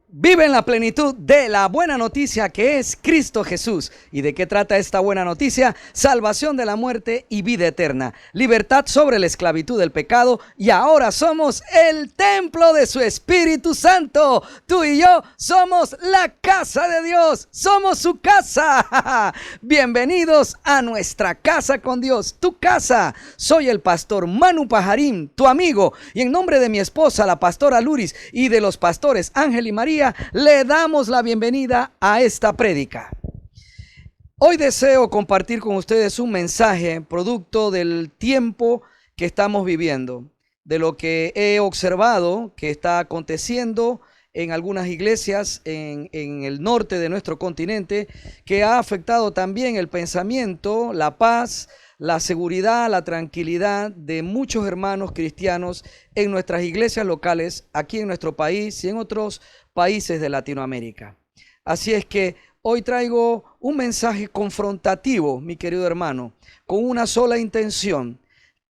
Vive en la plenitud de la buena noticia que es Cristo Jesús. ¿Y de qué trata esta buena noticia? Salvación de la muerte y vida eterna. Libertad sobre la esclavitud del pecado. Y ahora somos el templo de su Espíritu Santo. Tú y yo somos la casa de Dios. Somos su casa. Bienvenidos a nuestra casa con Dios. Tu casa. Soy el pastor Manu Pajarín, tu amigo. Y en nombre de mi esposa, la pastora Luris, y de los pastores Ángel y María, le damos la bienvenida a esta prédica. Hoy deseo compartir con ustedes un mensaje producto del tiempo que estamos viviendo, de lo que he observado que está aconteciendo en algunas iglesias en el norte de nuestro continente, que ha afectado también el pensamiento, la paz, la seguridad, la tranquilidad de muchos hermanos cristianos en nuestras iglesias locales, aquí en nuestro país y en otros países de Latinoamérica. Así es que hoy traigo un mensaje confrontativo, mi querido hermano, con una sola intención: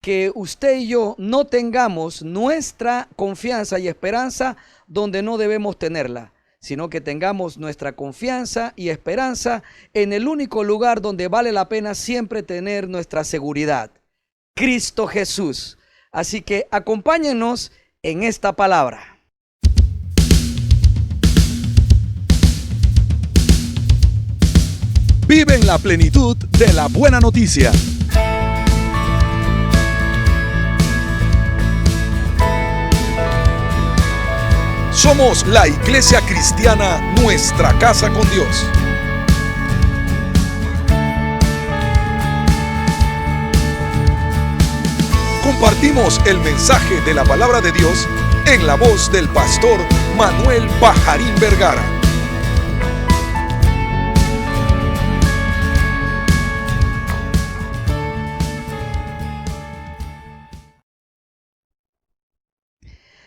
que usted y yo no tengamos nuestra confianza y esperanza donde no debemos tenerla, sino que tengamos nuestra confianza y esperanza en el único lugar donde vale la pena siempre tener nuestra seguridad: Cristo Jesús. Así que acompáñenos en esta palabra. Vive en la plenitud de la buena noticia. Somos la Iglesia Cristiana Nuestra Casa con Dios. Compartimos el mensaje de la palabra de Dios en la voz del pastor Manuel Pajarín Vergara.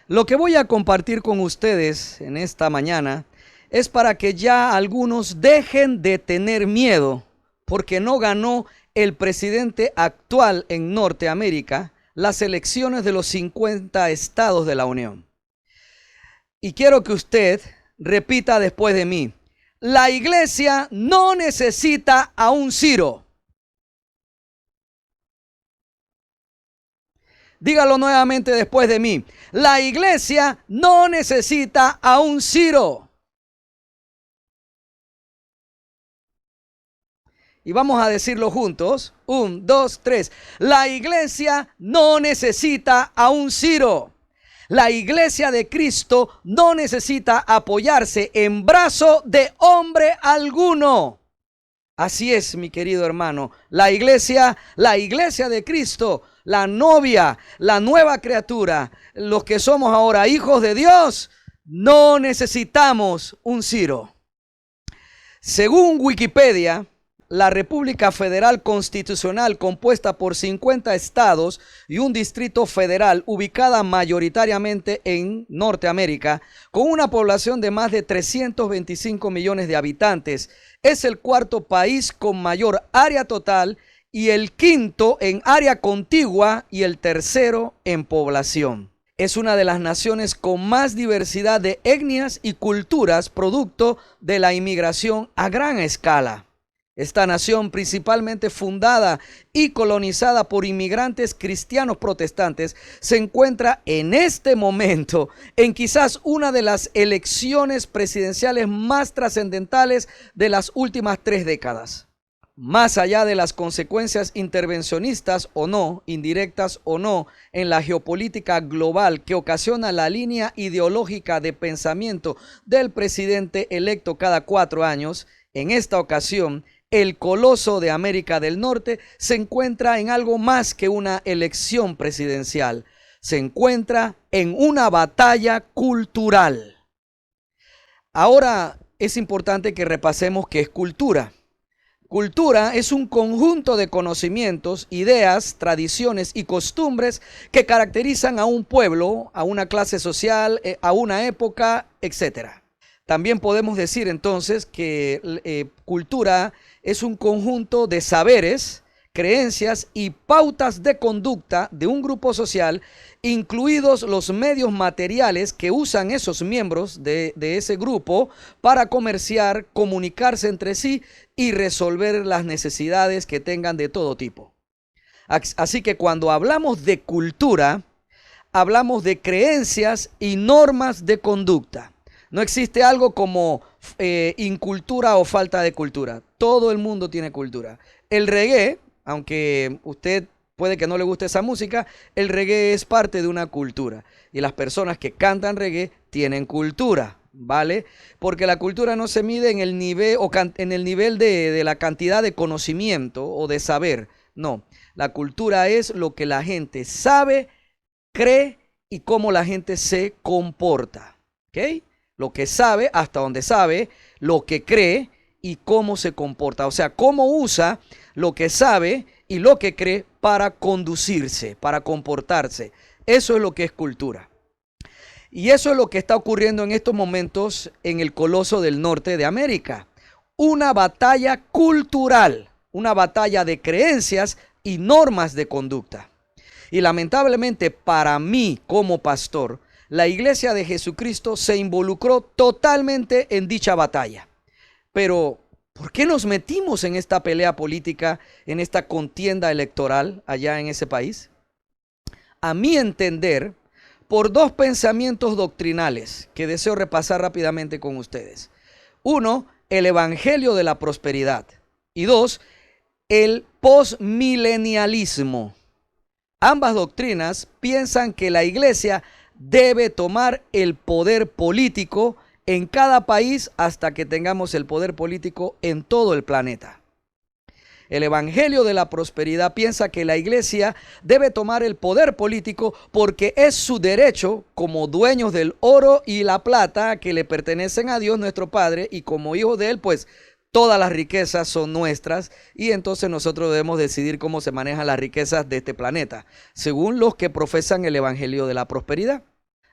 Lo que voy a compartir con ustedes en esta mañana es para que ya algunos dejen de tener miedo porque no ganó el presidente actual en Norteamérica las elecciones de los 50 estados de la Unión. Y quiero que usted repita después de mí: la iglesia no necesita a un Ciro. Dígalo nuevamente después de mí: la iglesia no necesita a un Ciro. Y vamos a decirlo juntos. 1, 2, 3. La iglesia no necesita a un Ciro. La iglesia de Cristo no necesita apoyarse en brazo de hombre alguno. Así es, mi querido hermano. La iglesia de Cristo, la novia, la nueva criatura, los que somos ahora hijos de Dios, no necesitamos un Ciro. Según Wikipedia, la República Federal Constitucional, compuesta por 50 estados y un distrito federal, ubicada mayoritariamente en Norteamérica, con una población de más de 325 millones de habitantes, es el cuarto país con mayor área total y el quinto en área contigua y el tercero en población. Es una de las naciones con más diversidad de etnias y culturas, producto de la inmigración a gran escala. Esta nación, principalmente fundada y colonizada por inmigrantes cristianos protestantes, se encuentra en este momento en quizás una de las elecciones presidenciales más trascendentales de las últimas 3 décadas. Más allá de las consecuencias intervencionistas o no, indirectas o no, en la geopolítica global que ocasiona la línea ideológica de pensamiento del presidente electo cada 4 años, en esta ocasión, el coloso de América del Norte se encuentra en algo más que una elección presidencial. Se encuentra en una batalla cultural. Ahora es importante que repasemos qué es cultura. Cultura es un conjunto de conocimientos, ideas, tradiciones y costumbres que caracterizan a un pueblo, a una clase social, a una época, etc. También podemos decir entonces que cultura es un conjunto de saberes creencias y pautas de conducta de un grupo social, incluidos los medios materiales que usan esos miembros de ese grupo para comerciar, comunicarse entre sí y resolver las necesidades que tengan de todo tipo. Así que cuando hablamos de cultura, hablamos de creencias y normas de conducta. No existe algo como incultura o falta de cultura. Todo el mundo tiene cultura. El reggae, aunque usted puede que no le guste esa música, el reggae es parte de una cultura. Y las personas que cantan reggae tienen cultura, ¿vale? Porque la cultura no se mide en el nivel, en el nivel de la cantidad de conocimiento o de saber. No, la cultura es lo que la gente sabe, cree y cómo la gente se comporta. ¿Ok? Lo que sabe, hasta donde sabe, lo que cree y cómo se comporta. O sea, cómo usa lo que sabe y lo que cree para conducirse, para comportarse. Eso es lo que es cultura. Y eso es lo que está ocurriendo en estos momentos en el Coloso del Norte de América. Una batalla cultural, una batalla de creencias y normas de conducta. Y lamentablemente para mí como pastor, la Iglesia de Jesucristo se involucró totalmente en dicha batalla. Pero, ¿por qué nos metimos en esta pelea política, en esta contienda electoral allá en ese país? A mi entender, por dos pensamientos doctrinales que deseo repasar rápidamente con ustedes. Uno, el Evangelio de la Prosperidad. Y dos, el postmilenialismo. Ambas doctrinas piensan que la Iglesia debe tomar el poder político en cada país hasta que tengamos el poder político en todo el planeta. El Evangelio de la Prosperidad piensa que la Iglesia debe tomar el poder político porque es su derecho como dueños del oro y la plata que le pertenecen a Dios nuestro Padre, y como hijos de Él, pues todas las riquezas son nuestras, y entonces nosotros debemos decidir cómo se manejan las riquezas de este planeta, según los que profesan el Evangelio de la Prosperidad.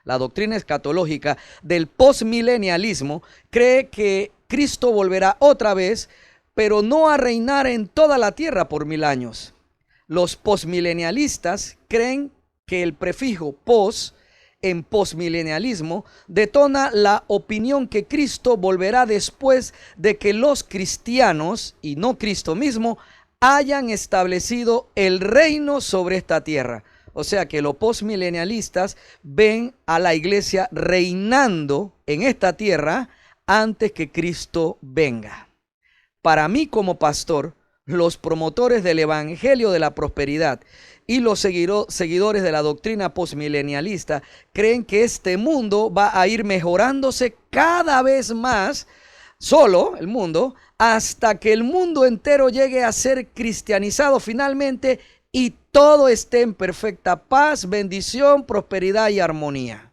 La doctrina escatológica del postmilenialismo cree que Cristo volverá otra vez, pero no a reinar en toda la tierra por 1000 años. Los postmilenialistas creen que el prefijo pos en postmilenialismo detona la opinión que Cristo volverá después de que los cristianos, y no Cristo mismo, hayan establecido el reino sobre esta tierra. O sea que los postmilenialistas ven a la Iglesia reinando en esta tierra antes que Cristo venga. Para mí como pastor, los promotores del Evangelio de la Prosperidad y los seguidores de la doctrina postmilenialista creen que este mundo va a ir mejorándose cada vez más, solo el mundo, hasta que el mundo entero llegue a ser cristianizado finalmente y todo esté en perfecta paz, bendición, prosperidad y armonía.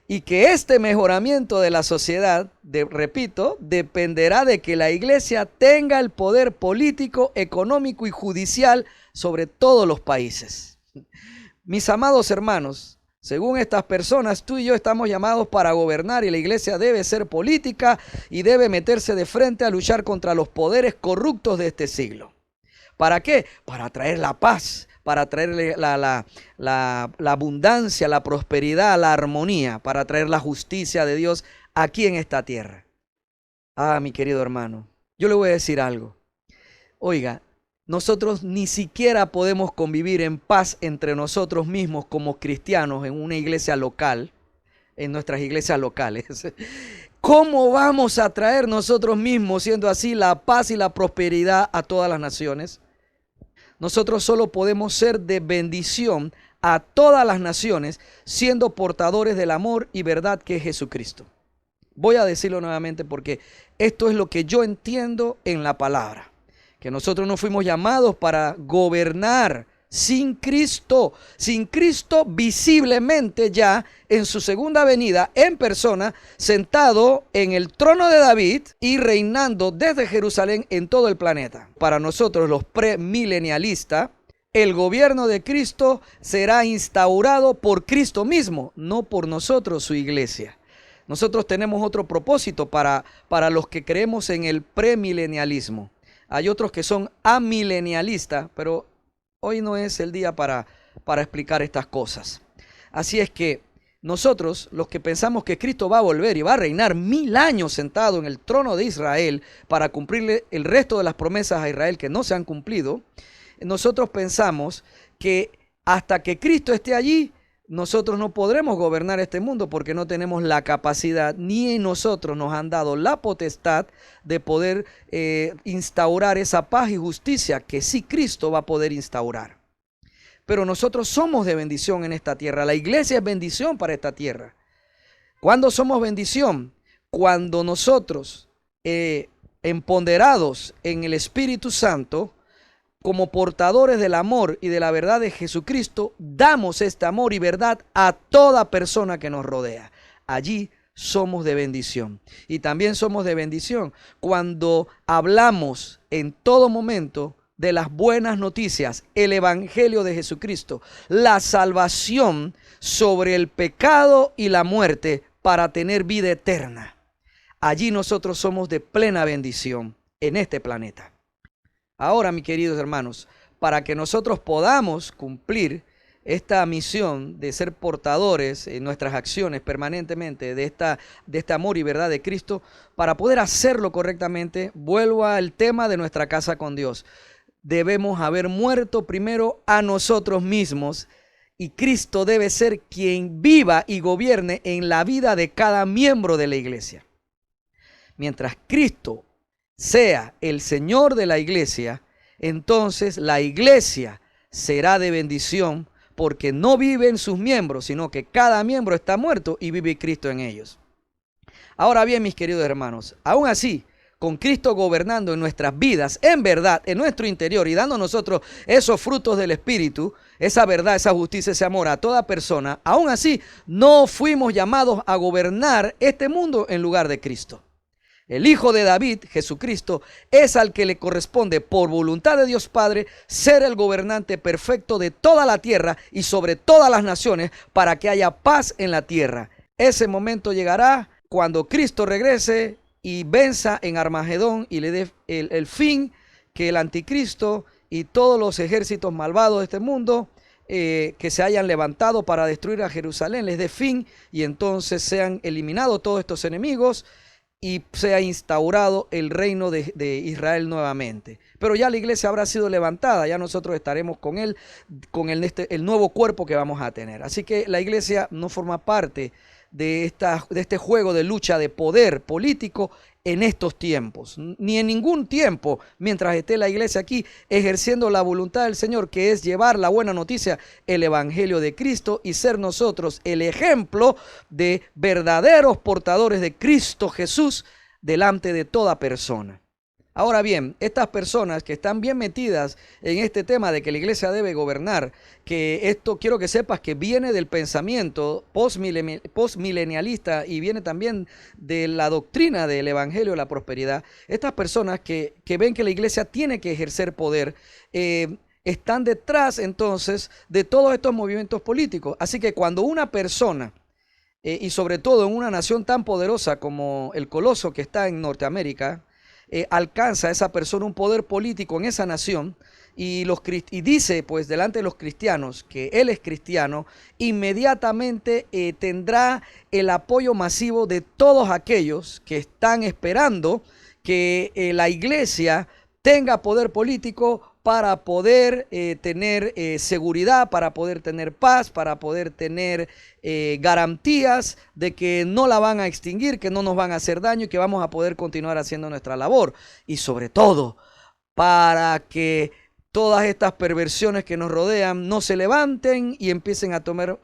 Y que este mejoramiento de la sociedad, repito, dependerá de que la Iglesia tenga el poder político, económico y judicial sobre todos los países. Mis amados hermanos, según estas personas, tú y yo estamos llamados para gobernar, y la Iglesia debe ser política y debe meterse de frente a luchar contra los poderes corruptos de este siglo. ¿Para qué? Para traer la paz, para traer la abundancia, la prosperidad, la armonía, para traer la justicia de Dios aquí en esta tierra. Ah, mi querido hermano, yo le voy a decir algo. Oiga, nosotros ni siquiera podemos convivir en paz entre nosotros mismos como cristianos en una iglesia local, en nuestras iglesias locales. ¿Cómo vamos a traer nosotros mismos, siendo así, la paz y la prosperidad a todas las naciones? Nosotros solo podemos ser de bendición a todas las naciones, siendo portadores del amor y verdad que es Jesucristo. Voy a decirlo nuevamente porque esto es lo que yo entiendo en la palabra. Que nosotros no fuimos llamados para gobernar sin Cristo visiblemente ya en su segunda venida en persona, sentado en el trono de David y reinando desde Jerusalén en todo el planeta. Para nosotros los premilenialistas, el gobierno de Cristo será instaurado por Cristo mismo, no por nosotros, su iglesia. Nosotros tenemos otro propósito para los que creemos en el premilenialismo. Hay otros que son amilenialistas, pero hoy no es el día para explicar estas cosas. Así es que nosotros, los que pensamos que Cristo va a volver y va a reinar 1000 años sentado en el trono de Israel para cumplirle el resto de las promesas a Israel que no se han cumplido, nosotros pensamos que hasta que Cristo esté allí, nosotros no podremos gobernar este mundo porque no tenemos la capacidad, ni en nosotros nos han dado la potestad de poder instaurar esa paz y justicia que sí Cristo va a poder instaurar. Pero nosotros somos de bendición en esta tierra. La iglesia es bendición para esta tierra. ¿Cuándo somos bendición? Cuando nosotros, empoderados en el Espíritu Santo, como portadores del amor y de la verdad de Jesucristo, damos este amor y verdad a toda persona que nos rodea. Allí somos de bendición. Y también somos de bendición cuando hablamos en todo momento de las buenas noticias, el evangelio de Jesucristo, la salvación sobre el pecado y la muerte para tener vida eterna. Allí nosotros somos de plena bendición en este planeta. Ahora, mis queridos hermanos, para que nosotros podamos cumplir esta misión de ser portadores en nuestras acciones permanentemente de este amor y verdad de Cristo, para poder hacerlo correctamente, vuelvo al tema de nuestra casa con Dios. Debemos haber muerto primero a nosotros mismos y Cristo debe ser quien viva y gobierne en la vida de cada miembro de la iglesia. Mientras Cristo sea el Señor de la iglesia, entonces la iglesia será de bendición porque no viven sus miembros, sino que cada miembro está muerto y vive Cristo en ellos. Ahora bien, mis queridos hermanos, aún así, con Cristo gobernando en nuestras vidas, en verdad, en nuestro interior y dando a nosotros esos frutos del Espíritu, esa verdad, esa justicia, ese amor a toda persona, aún así no fuimos llamados a gobernar este mundo en lugar de Cristo. El Hijo de David, Jesucristo, es al que le corresponde por voluntad de Dios Padre ser el gobernante perfecto de toda la tierra y sobre todas las naciones para que haya paz en la tierra. Ese momento llegará cuando Cristo regrese y venza en Armagedón y le dé el fin que el anticristo y todos los ejércitos malvados de este mundo que se hayan levantado para destruir a Jerusalén les dé fin y entonces sean eliminados todos estos enemigos y sea instaurado el reino de Israel nuevamente. Pero ya la iglesia habrá sido levantada, ya nosotros estaremos con él, con el nuevo cuerpo que vamos a tener. Así que la iglesia no forma parte de este juego de lucha de poder político en estos tiempos, ni en ningún tiempo mientras esté la iglesia aquí ejerciendo la voluntad del Señor, que es llevar la buena noticia, el evangelio de Cristo y ser nosotros el ejemplo de verdaderos portadores de Cristo Jesús delante de toda persona. Ahora bien, estas personas que están bien metidas en este tema de que la iglesia debe gobernar, que esto quiero que sepas que viene del pensamiento postmilenialista y viene también de la doctrina del evangelio de la prosperidad. Estas personas que ven que la iglesia tiene que ejercer poder, están detrás entonces de todos estos movimientos políticos. Así que cuando una persona, y sobre todo en una nación tan poderosa como el Coloso que está en Norteamérica, alcanza a esa persona un poder político en esa nación y dice pues delante de los cristianos que él es cristiano, inmediatamente tendrá el apoyo masivo de todos aquellos que están esperando que la iglesia tenga poder político para poder tener seguridad, para poder tener paz, para poder tener garantías de que no la van a extinguir, que no nos van a hacer daño y que vamos a poder continuar haciendo nuestra labor. Y sobre todo, para que todas estas perversiones que nos rodean no se levanten y empiecen a tomar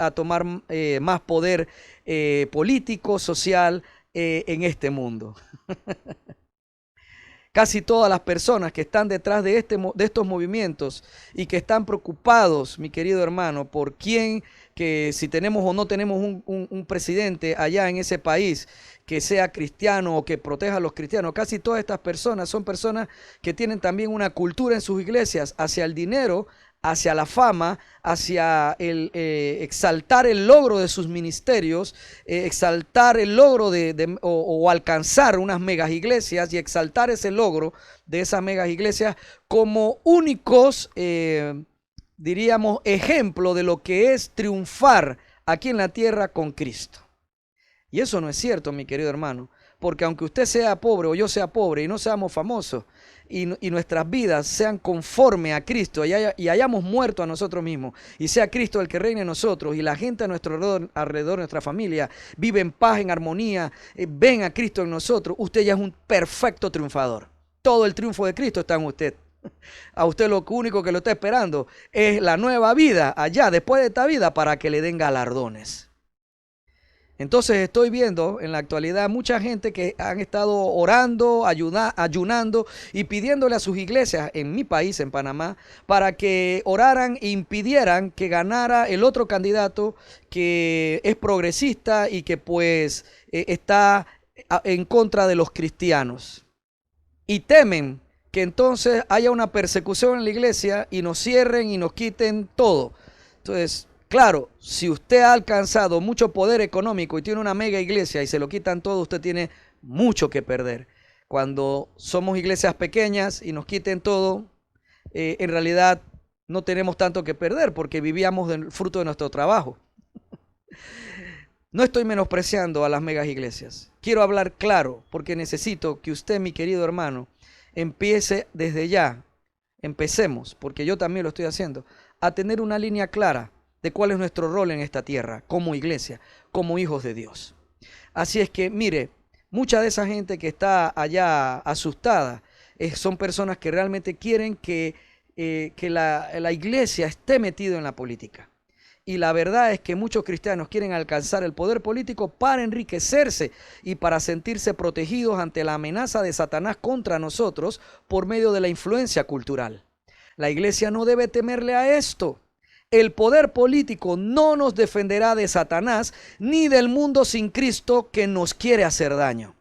más poder político, social en este mundo. Casi todas las personas que están detrás de estos movimientos y que están preocupados, mi querido hermano, por quién, que si tenemos o no tenemos un presidente allá en ese país que sea cristiano o que proteja a los cristianos, casi todas estas personas son personas que tienen también una cultura en sus iglesias hacia el dinero, hacia la fama, hacia el exaltar el logro de sus ministerios, exaltar el logro o alcanzar unas megas iglesias y exaltar ese logro de esas megas iglesias como únicos, diríamos, ejemplo de lo que es triunfar aquí en la tierra con Cristo. Y eso no es cierto, mi querido hermano, porque aunque usted sea pobre o yo sea pobre y no seamos famosos y nuestras vidas sean conforme a Cristo y hayamos muerto a nosotros mismos y sea Cristo el que reine en nosotros y la gente a nuestro alrededor, nuestra familia, vive en paz, en armonía, ven a Cristo en nosotros, usted ya es un perfecto triunfador. Todo el triunfo de Cristo está en usted. A usted lo único que lo está esperando es la nueva vida allá, después de esta vida, para que le den galardones. Entonces estoy viendo en la actualidad mucha gente que han estado orando, ayunando y pidiéndole a sus iglesias en mi país, en Panamá, para que oraran e impidieran que ganara el otro candidato que es progresista y que pues está en contra de los cristianos. Y temen que entonces haya una persecución en la iglesia y nos cierren y nos quiten todo. Entonces, claro, si usted ha alcanzado mucho poder económico y tiene una mega iglesia y se lo quitan todo, usted tiene mucho que perder. Cuando somos iglesias pequeñas y nos quiten todo, en realidad no tenemos tanto que perder porque vivíamos del fruto de nuestro trabajo. No estoy menospreciando a las megas iglesias. Quiero hablar claro porque necesito que usted, mi querido hermano, empiece desde ya, empecemos, porque yo también lo estoy haciendo, a tener una línea clara de cuál es nuestro rol en esta tierra, como iglesia, como hijos de Dios. Así es que, mire, mucha de esa gente que está allá asustada, son personas que realmente quieren que la iglesia esté metida en la política. Y la verdad es que muchos cristianos quieren alcanzar el poder político para enriquecerse y para sentirse protegidos ante la amenaza de Satanás contra nosotros por medio de la influencia cultural. La iglesia no debe temerle a esto. El poder político no nos defenderá de Satanás ni del mundo sin Cristo que nos quiere hacer daño.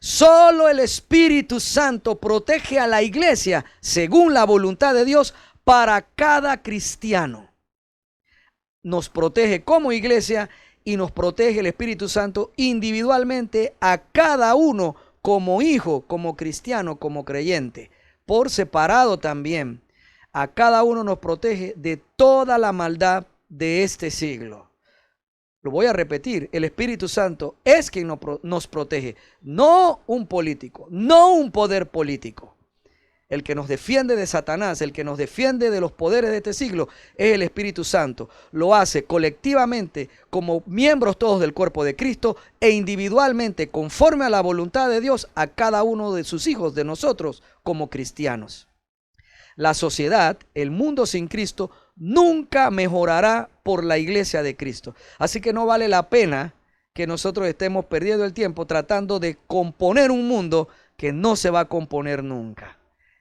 Solo el Espíritu Santo protege a la iglesia según la voluntad de Dios para cada cristiano. Nos protege como iglesia y nos protege el Espíritu Santo individualmente a cada uno como hijo, como cristiano, como creyente. Por separado también, a cada uno nos protege de toda la maldad de este siglo. Lo voy a repetir, el Espíritu Santo es quien nos protege, no un político, no un poder político. El que nos defiende de Satanás, el que nos defiende de los poderes de este siglo, es el Espíritu Santo. Lo hace colectivamente como miembros todos del cuerpo de Cristo e individualmente conforme a la voluntad de Dios a cada uno de sus hijos, de nosotros como cristianos. La sociedad, el mundo sin Cristo, nunca mejorará por la iglesia de Cristo. Así que no vale la pena que nosotros estemos perdiendo el tiempo tratando de componer un mundo que no se va a componer nunca.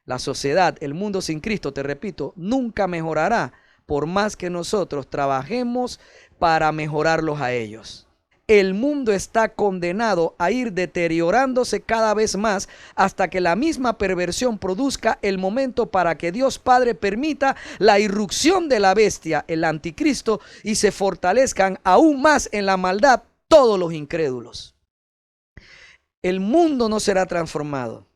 La sociedad, el mundo sin Cristo, te repito, nunca mejorará por más que nosotros trabajemos para mejorarlos a ellos. El mundo está condenado a ir deteriorándose cada vez más hasta que la misma perversión produzca el momento para que Dios Padre permita la irrupción de la bestia, el anticristo, y se fortalezcan aún más en la maldad todos los incrédulos. El mundo no será transformado.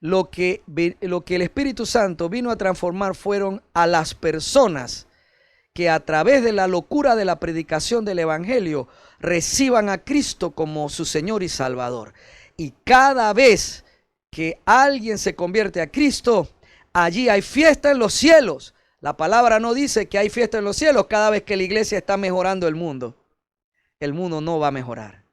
Lo que el Espíritu Santo vino a transformar fueron a las personas que a través de la locura de la predicación del Evangelio reciban a Cristo como su Señor y Salvador. Y cada vez que alguien se convierte a Cristo, allí hay fiesta en los cielos. La palabra no dice que hay fiesta en los cielos cada vez que la iglesia está mejorando el mundo. El mundo no va a mejorar.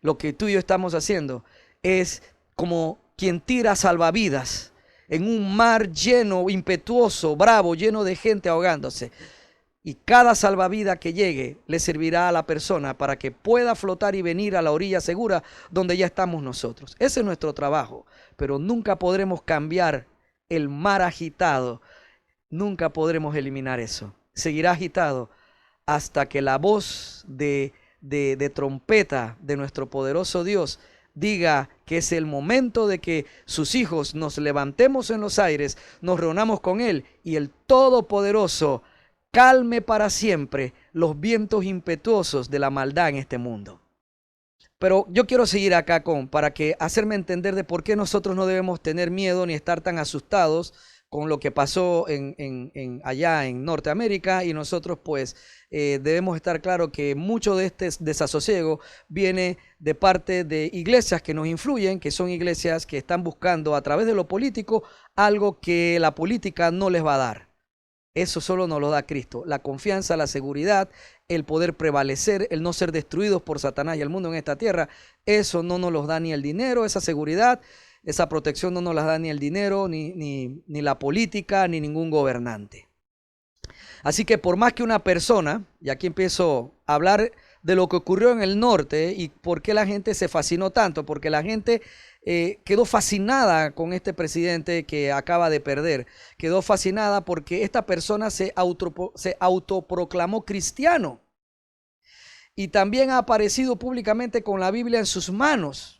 Lo que tú y yo estamos haciendo es como quien tira salvavidas en un mar lleno, impetuoso, bravo, lleno de gente ahogándose. Y cada salvavidas que llegue le servirá a la persona para que pueda flotar y venir a la orilla segura donde ya estamos nosotros. Ese es nuestro trabajo, pero nunca podremos cambiar el mar agitado. Nunca podremos eliminar eso. Seguirá agitado hasta que la voz de trompeta de nuestro poderoso Dios diga que es el momento de que sus hijos nos levantemos en los aires, nos reunamos con Él y el Todopoderoso calme para siempre los vientos impetuosos de la maldad en este mundo. Pero yo quiero seguir acá para que hacerme entender de por qué nosotros no debemos tener miedo ni estar tan asustados con lo que pasó allá en Norteamérica, y nosotros pues debemos estar claro que mucho de este desasosiego viene de parte de iglesias que nos influyen, que son iglesias que están buscando a través de lo político algo que la política no les va a dar. Eso solo nos lo da Cristo: la confianza, la seguridad, el poder prevalecer, el no ser destruidos por Satanás y el mundo en esta tierra. Eso no nos los da ni el dinero, esa seguridad. Esa protección no nos la da ni el dinero, ni la política, ni ningún gobernante. Así que por más que una persona, y aquí empiezo a hablar de lo que ocurrió en el norte y por qué la gente se fascinó tanto, porque la gente quedó fascinada con este presidente que acaba de perder. Quedó fascinada porque esta persona se autoproclamó cristiano y también ha aparecido públicamente con la Biblia en sus manos.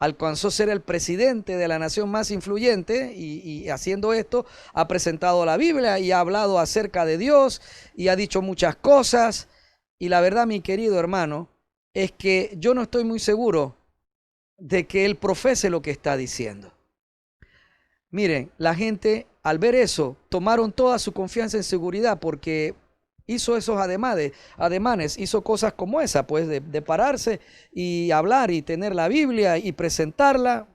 Alcanzó a ser el presidente de la nación más influyente y haciendo esto ha presentado la Biblia y ha hablado acerca de Dios y ha dicho muchas cosas. Y la verdad, mi querido hermano, es que yo no estoy muy seguro de que él profese lo que está diciendo. Miren, la gente al ver eso tomaron toda su confianza en seguridad porque hizo esos ademanes, hizo cosas como esa, pues de pararse y hablar y tener la Biblia y presentarla.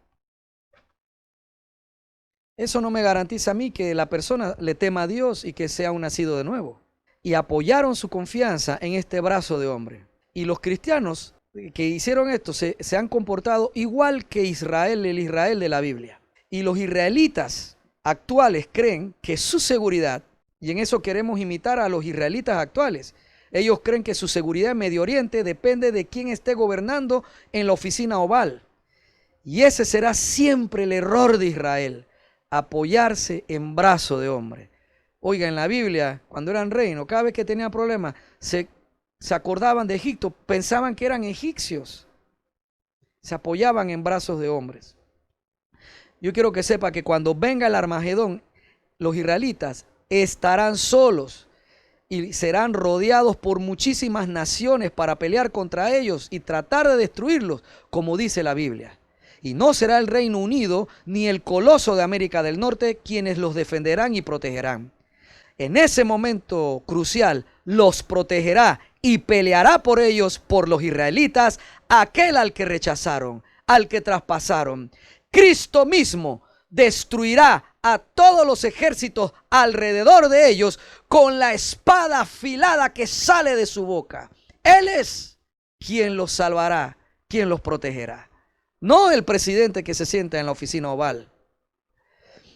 Eso no me garantiza a mí que la persona le tema a Dios y que sea un nacido de nuevo. Y apoyaron su confianza en este brazo de hombre. Y los cristianos que hicieron esto se han comportado igual que Israel, el Israel de la Biblia. Y los israelitas actuales creen que su seguridad, y en eso queremos imitar a los israelitas actuales, ellos creen que su seguridad en Medio Oriente depende de quién esté gobernando en la oficina oval. Y ese será siempre el error de Israel: apoyarse en brazo de hombre. Oiga, en la Biblia, cuando eran reino, cada vez que tenían problemas, se acordaban de Egipto, pensaban que eran egipcios. Se apoyaban en brazos de hombres. Yo quiero que sepa que cuando venga el Armagedón, los israelitas estarán solos y serán rodeados por muchísimas naciones para pelear contra ellos y tratar de destruirlos, como dice la Biblia. Y no será el Reino Unido ni el coloso de América del Norte quienes los defenderán y protegerán. En ese momento crucial los protegerá y peleará por ellos, por los israelitas, aquel al que rechazaron, al que traspasaron. Cristo mismo destruirá a todos los ejércitos alrededor de ellos con la espada afilada que sale de su boca. Él es quien los salvará, quien los protegerá. No el presidente que se sienta en la oficina oval.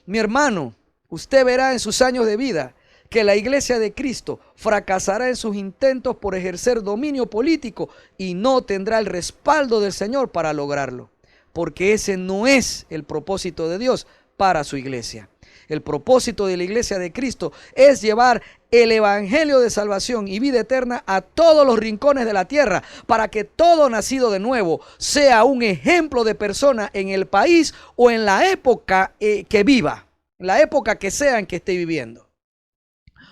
Mi hermano, usted verá en sus años de vida que la iglesia de Cristo fracasará en sus intentos por ejercer dominio político y no tendrá el respaldo del Señor para lograrlo, porque ese no es el propósito de Dios para su iglesia. El propósito de la iglesia de Cristo es llevar el evangelio de salvación y vida eterna a todos los rincones de la tierra, para que todo nacido de nuevo sea un ejemplo de persona en el país o en la época que viva, la época que sea en que esté viviendo.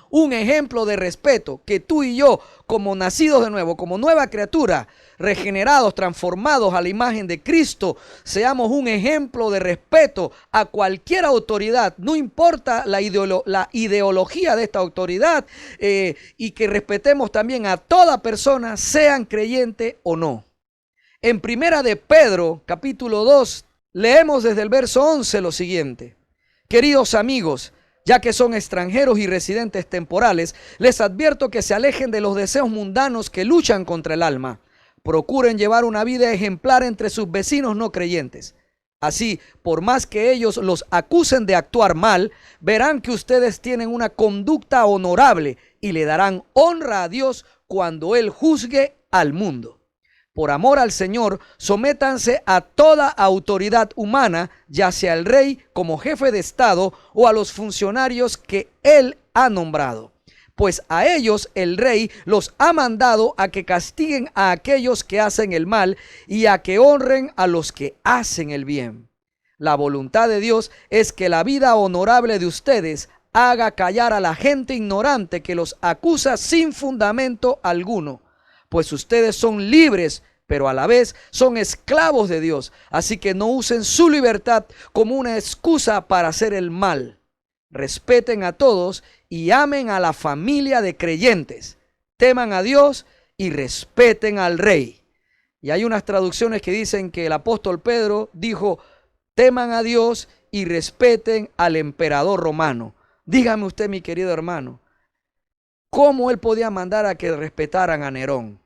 Un ejemplo de respeto, que tú y yo, como nacidos de nuevo, como nueva criatura, regenerados, transformados a la imagen de Cristo, seamos un ejemplo de respeto a cualquier autoridad, no importa la ideología de esta autoridad, y que respetemos también a toda persona, sean creyente o no. En Primera de Pedro, capítulo 2, leemos desde el verso 11 lo siguiente: queridos amigos, ya que son extranjeros y residentes temporales, les advierto que se alejen de los deseos mundanos que luchan contra el alma. Procuren llevar una vida ejemplar entre sus vecinos no creyentes. Así, por más que ellos los acusen de actuar mal, verán que ustedes tienen una conducta honorable y le darán honra a Dios cuando Él juzgue al mundo. Por amor al Señor, sométanse a toda autoridad humana, ya sea el rey como jefe de Estado o a los funcionarios que Él ha nombrado. Pues a ellos el rey los ha mandado a que castiguen a aquellos que hacen el mal y a que honren a los que hacen el bien. La voluntad de Dios es que la vida honorable de ustedes haga callar a la gente ignorante que los acusa sin fundamento alguno, pues ustedes son libres, pero a la vez son esclavos de Dios. Así que no usen su libertad como una excusa para hacer el mal. Respeten a todos y amen a la familia de creyentes. Teman a Dios y respeten al rey. Y hay unas traducciones que dicen que el apóstol Pedro dijo: teman a Dios y respeten al emperador romano. Dígame usted, mi querido hermano, ¿cómo él podía mandar a que respetaran a Nerón?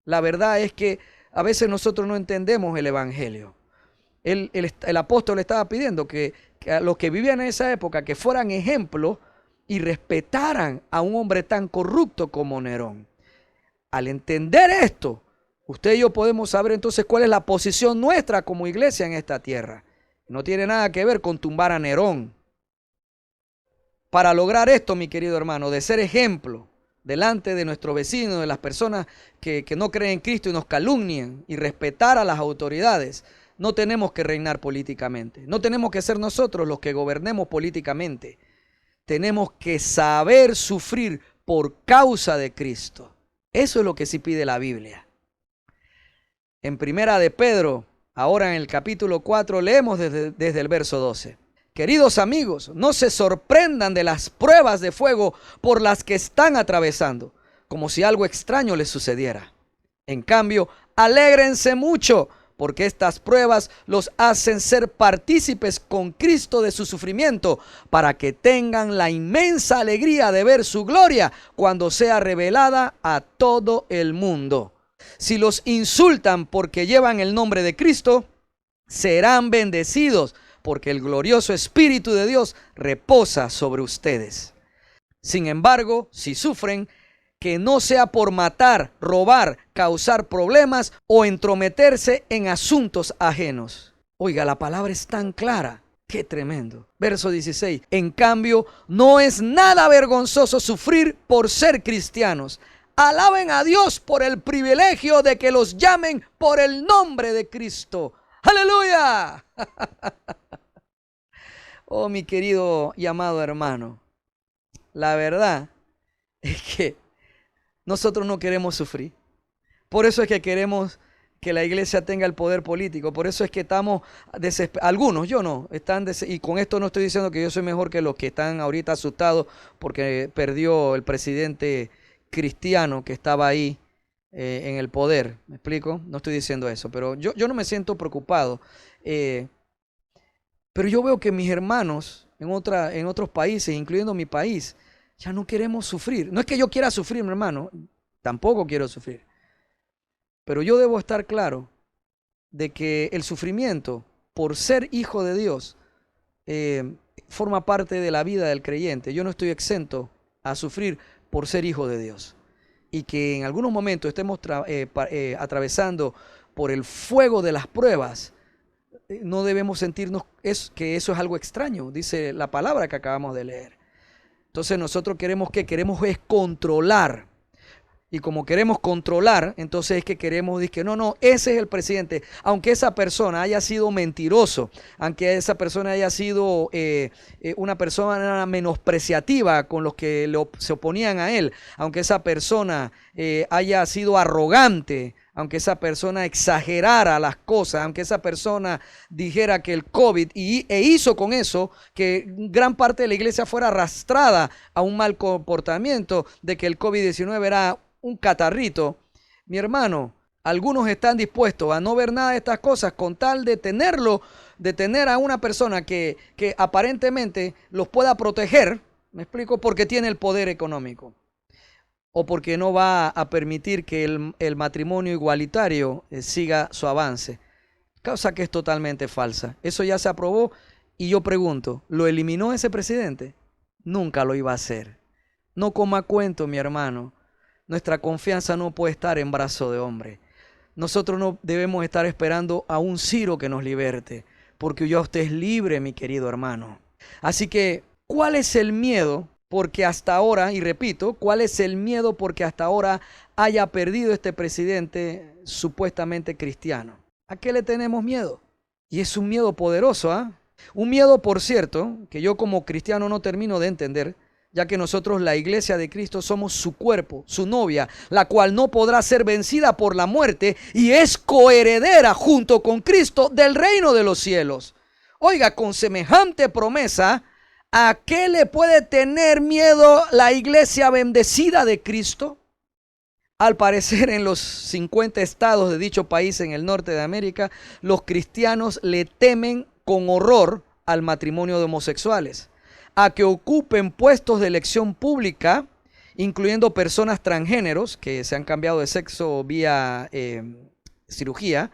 La verdad es que a veces nosotros no entendemos el evangelio. El apóstol estaba pidiendo que a los que vivían en esa época que fueran ejemplos y respetaran a un hombre tan corrupto como Nerón. Al entender esto, usted y yo podemos saber entonces cuál es la posición nuestra como iglesia en esta tierra. No tiene nada que ver con tumbar a Nerón. Para lograr esto, mi querido hermano, de ser ejemplo delante de nuestros vecinos, de las personas que no creen en Cristo y nos calumnian, y respetar a las autoridades, no tenemos que reinar políticamente. No tenemos que ser nosotros los que gobernemos políticamente. Tenemos que saber sufrir por causa de Cristo. Eso es lo que sí pide la Biblia. En Primera de Pedro, ahora en el capítulo 4, leemos desde el verso 12. Queridos amigos, no se sorprendan de las pruebas de fuego por las que están atravesando, como si algo extraño les sucediera. En cambio, alégrense mucho, porque estas pruebas los hacen ser partícipes con Cristo de su sufrimiento, para que tengan la inmensa alegría de ver su gloria cuando sea revelada a todo el mundo. Si los insultan porque llevan el nombre de Cristo, serán bendecidos, porque el glorioso Espíritu de Dios reposa sobre ustedes. Sin embargo, si sufren, que no sea por matar, robar, causar problemas o entrometerse en asuntos ajenos. Oiga, la palabra es tan clara. ¡Qué tremendo! Verso 16. En cambio, no es nada vergonzoso sufrir por ser cristianos. Alaben a Dios por el privilegio de que los llamen por el nombre de Cristo. ¡Aleluya! Oh, mi querido y amado hermano, la verdad es que nosotros no queremos sufrir. Por eso es que queremos que la iglesia tenga el poder político. Por eso es que estamos desesperados. Algunos, yo no, y con esto no estoy diciendo que yo soy mejor que los que están ahorita asustados porque perdió el presidente cristiano que estaba ahí en el poder. ¿Me explico? No estoy diciendo eso, pero yo no me siento preocupado. Pero yo veo que mis hermanos en otros países, incluyendo mi país, ya no queremos sufrir. No es que yo quiera sufrir, mi hermano, tampoco quiero sufrir. Pero yo debo estar claro de que el sufrimiento por ser hijo de Dios forma parte de la vida del creyente. Yo no estoy exento a sufrir por ser hijo de Dios. Y que en algunos momentos estemos atravesando por el fuego de las pruebas, no debemos sentirnos que eso es algo extraño, dice la palabra que acabamos de leer. Entonces nosotros queremos es controlar. Y como queremos controlar, entonces es que queremos decir que no, ese es el presidente. Aunque esa persona haya sido mentiroso, aunque esa persona haya sido una persona menospreciativa con los que se oponían a él, aunque esa persona haya sido arrogante, aunque esa persona exagerara las cosas, aunque esa persona dijera que el COVID e hizo con eso que gran parte de la iglesia fuera arrastrada a un mal comportamiento, de que el COVID-19 era un catarrito. Mi hermano, algunos están dispuestos a no ver nada de estas cosas con tal de tener a una persona que aparentemente los pueda proteger, ¿me explico? Porque tiene el poder económico. O porque no va a permitir que el matrimonio igualitario siga su avance. Cosa que es totalmente falsa. Eso ya se aprobó y yo pregunto, ¿lo eliminó ese presidente? Nunca lo iba a hacer. No coma cuento, mi hermano. Nuestra confianza no puede estar en brazo de hombre. Nosotros no debemos estar esperando a un Ciro que nos liberte, porque ya usted es libre, mi querido hermano. Así que, ¿cuál es el miedo? Porque hasta ahora, y repito, ¿cuál es el miedo porque hasta ahora haya perdido este presidente supuestamente cristiano? ¿A qué le tenemos miedo? Y es un miedo poderoso, ¿ah? Un miedo, por cierto, que yo como cristiano no termino de entender, ya que nosotros, la iglesia de Cristo, somos su cuerpo, su novia, la cual no podrá ser vencida por la muerte y es coheredera junto con Cristo del reino de los cielos. Oiga, con semejante promesa, ¿a qué le puede tener miedo la iglesia bendecida de Cristo? Al parecer, en los 50 estados de dicho país en el norte de América, los cristianos le temen con horror al matrimonio de homosexuales, a que ocupen puestos de elección pública, incluyendo personas transgéneros que se han cambiado de sexo vía cirugía.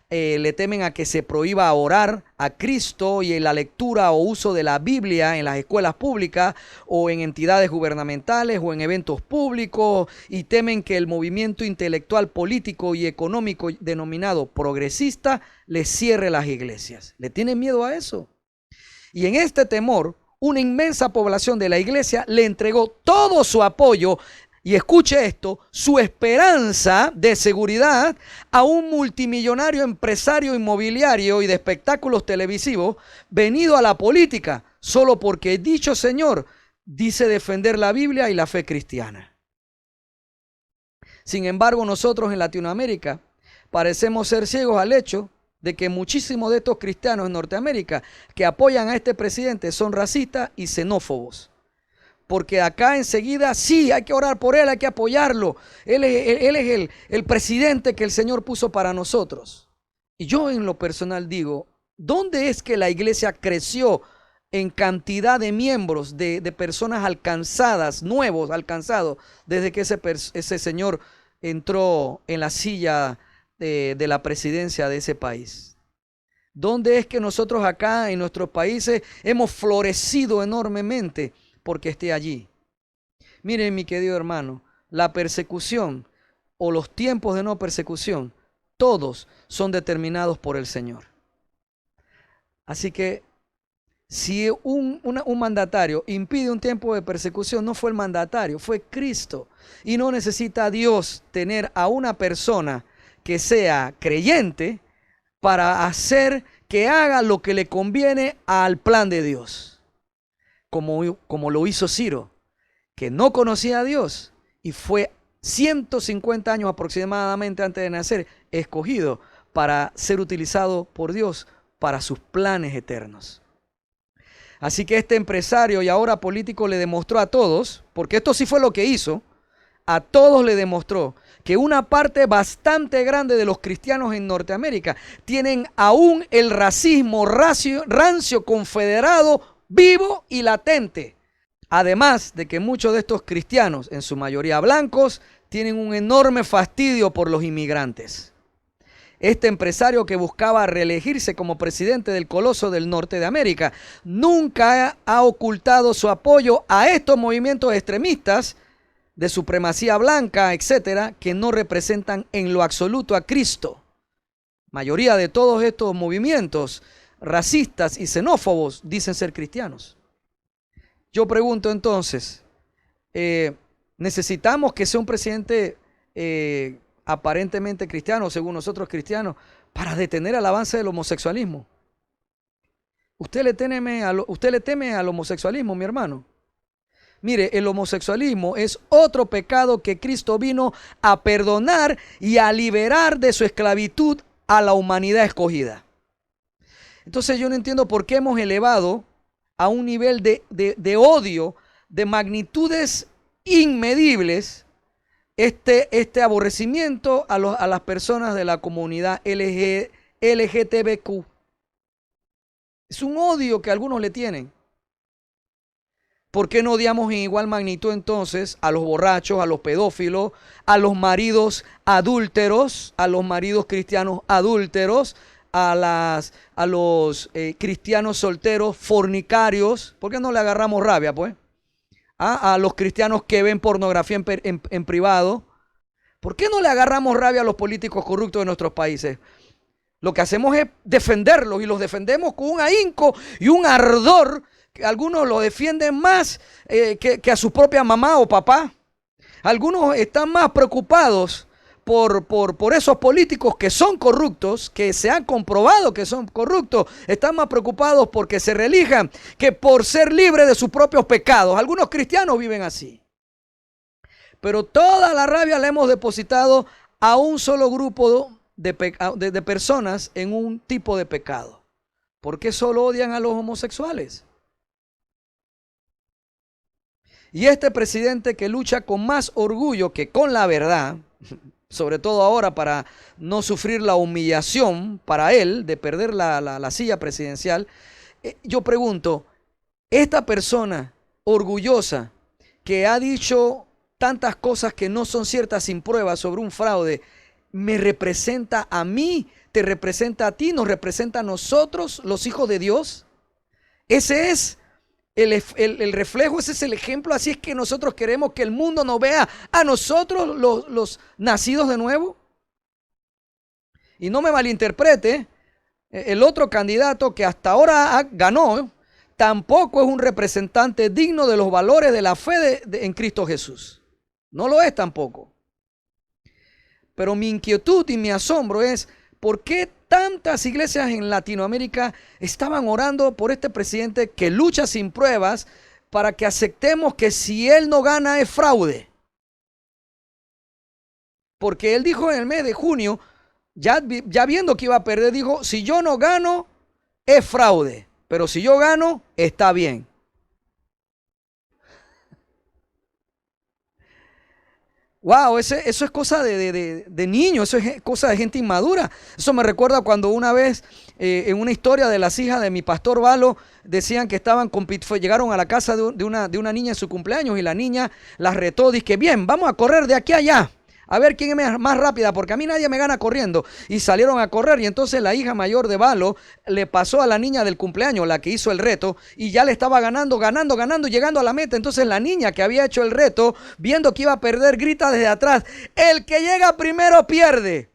Le temen a que se prohíba orar a Cristo y en la lectura o uso de la Biblia en las escuelas públicas o en entidades gubernamentales o en eventos públicos, y temen que el movimiento intelectual, político y económico denominado progresista les cierre las iglesias. ¿Le tienen miedo a eso? Y en este temor, una inmensa población de la iglesia le entregó todo su apoyo. Y escuche esto, su esperanza de seguridad a un multimillonario empresario inmobiliario y de espectáculos televisivos venido a la política solo porque dicho señor dice defender la Biblia y la fe cristiana. Sin embargo, nosotros en Latinoamérica parecemos ser ciegos al hecho de que muchísimos de estos cristianos en Norteamérica que apoyan a este presidente son racistas y xenófobos. Porque acá enseguida, sí, hay que orar por él, hay que apoyarlo. Él es el presidente que el Señor puso para nosotros. Y yo en lo personal digo, ¿dónde es que la iglesia creció en cantidad de miembros, de personas alcanzadas, nuevos alcanzados, desde que ese señor entró en la silla de la presidencia de ese país? ¿Dónde es que nosotros acá en nuestros países hemos florecido enormemente? Porque esté allí. Miren, mi querido hermano, la persecución o los tiempos de no persecución, todos son determinados por el Señor. Así que si un mandatario impide un tiempo de persecución, no fue el mandatario, fue Cristo. Y no necesita Dios tener a una persona que sea creyente para hacer que haga lo que le conviene al plan de Dios. Como lo hizo Ciro, que no conocía a Dios y fue 150 años aproximadamente antes de nacer escogido para ser utilizado por Dios para sus planes eternos. Así que este empresario y ahora político le demostró a todos, porque esto sí fue lo que hizo, a todos le demostró que una parte bastante grande de los cristianos en Norteamérica tienen aún el racismo rancio confederado vivo y latente. Además de que muchos de estos cristianos, en su mayoría blancos, tienen un enorme fastidio por los inmigrantes. Este empresario que buscaba reelegirse como presidente del coloso del norte de América nunca ha ocultado su apoyo a estos movimientos extremistas de supremacía blanca, etcétera, que no representan en lo absoluto a Cristo. Mayoría de todos estos movimientos racistas y xenófobos dicen ser cristianos. Yo pregunto entonces, ¿necesitamos que sea un presidente aparentemente cristiano, según nosotros cristianos, para detener el avance del homosexualismo? ¿Usted le teme al homosexualismo, mi hermano? Mire, el homosexualismo es otro pecado que Cristo vino a perdonar y a liberar de su esclavitud a la humanidad escogida. Entonces yo no entiendo por qué hemos elevado a un nivel de odio, de magnitudes inmedibles, este aborrecimiento a las personas de la comunidad LGTBQ. Es un odio que algunos le tienen. ¿Por qué no odiamos en igual magnitud entonces a los borrachos, a los pedófilos, a los maridos adúlteros, a los maridos cristianos adúlteros, a los cristianos solteros fornicarios? ¿Por qué no le agarramos rabia, pues? A los cristianos que ven pornografía en privado. ¿Por qué no le agarramos rabia a los políticos corruptos de nuestros países? Lo que hacemos es defenderlos, y los defendemos con un ahínco y un ardor que algunos lo defienden más que a su propia mamá o papá. Algunos están más preocupados por esos políticos que son corruptos, que se han comprobado que son corruptos. Están más preocupados porque se reelijan que por ser libres de sus propios pecados. Algunos cristianos viven así. Pero toda la rabia la hemos depositado a un solo grupo de personas en un tipo de pecado. ¿Por qué solo odian a los homosexuales? Y este presidente que lucha con más orgullo que con la verdad, sobre todo ahora para no sufrir la humillación para él de perder la silla presidencial, yo pregunto, esta persona orgullosa que ha dicho tantas cosas que no son ciertas sin pruebas sobre un fraude, ¿me representa a mí? ¿Te representa a ti? ¿Nos representa a nosotros, los hijos de Dios? Ese es el reflejo, ese es el ejemplo. Así es que nosotros queremos que el mundo nos vea a nosotros, los nacidos de nuevo. Y no me malinterprete, el otro candidato que hasta ahora ganó, tampoco es un representante digno de los valores de la fe en Cristo Jesús. No lo es tampoco. Pero mi inquietud y mi asombro es, ¿por qué tantas iglesias en Latinoamérica estaban orando por este presidente que lucha sin pruebas para que aceptemos que si él no gana es fraude? Porque él dijo en el mes de junio, ya viendo que iba a perder, dijo, si yo no gano es fraude, pero si yo gano está bien. Wow, eso es cosa de niños, eso es cosa de gente inmadura. Eso me recuerda cuando una vez en una historia de las hijas de mi pastor Valo decían que llegaron a la casa de una niña en su cumpleaños y la niña las retó, dice, bien, vamos a correr de aquí a allá. A ver quién es más rápida, porque a mí nadie me gana corriendo. Y salieron a correr y entonces la hija mayor de Valo le pasó a la niña del cumpleaños, la que hizo el reto, y ya le estaba ganando, llegando a la meta. Entonces la niña que había hecho el reto, viendo que iba a perder, grita desde atrás, el que llega primero pierde.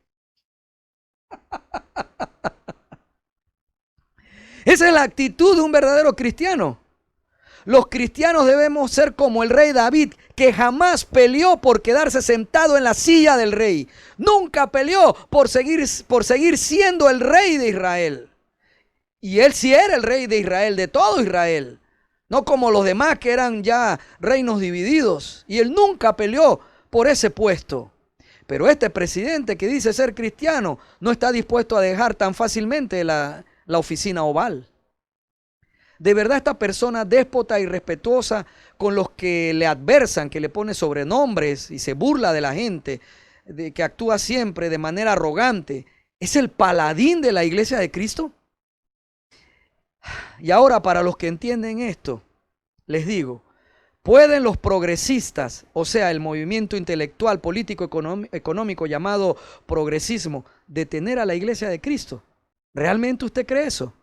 Esa es la actitud de un verdadero cristiano. Los cristianos debemos ser como el rey David, que jamás peleó por quedarse sentado en la silla del rey. Nunca peleó por seguir siendo el rey de Israel. Y él sí era el rey de Israel, de todo Israel. No como los demás que eran ya reinos divididos. Y él nunca peleó por ese puesto. Pero este presidente que dice ser cristiano no está dispuesto a dejar tan fácilmente la oficina oval. De verdad, esta persona déspota y respetuosa con los que le adversan, que le pone sobrenombres y se burla de la gente, que actúa siempre de manera arrogante, ¿es el paladín de la iglesia de Cristo? Y ahora, para los que entienden esto, les digo, ¿pueden los progresistas, o sea, el movimiento intelectual, político, económico llamado progresismo, detener a la iglesia de Cristo? ¿Realmente usted cree eso?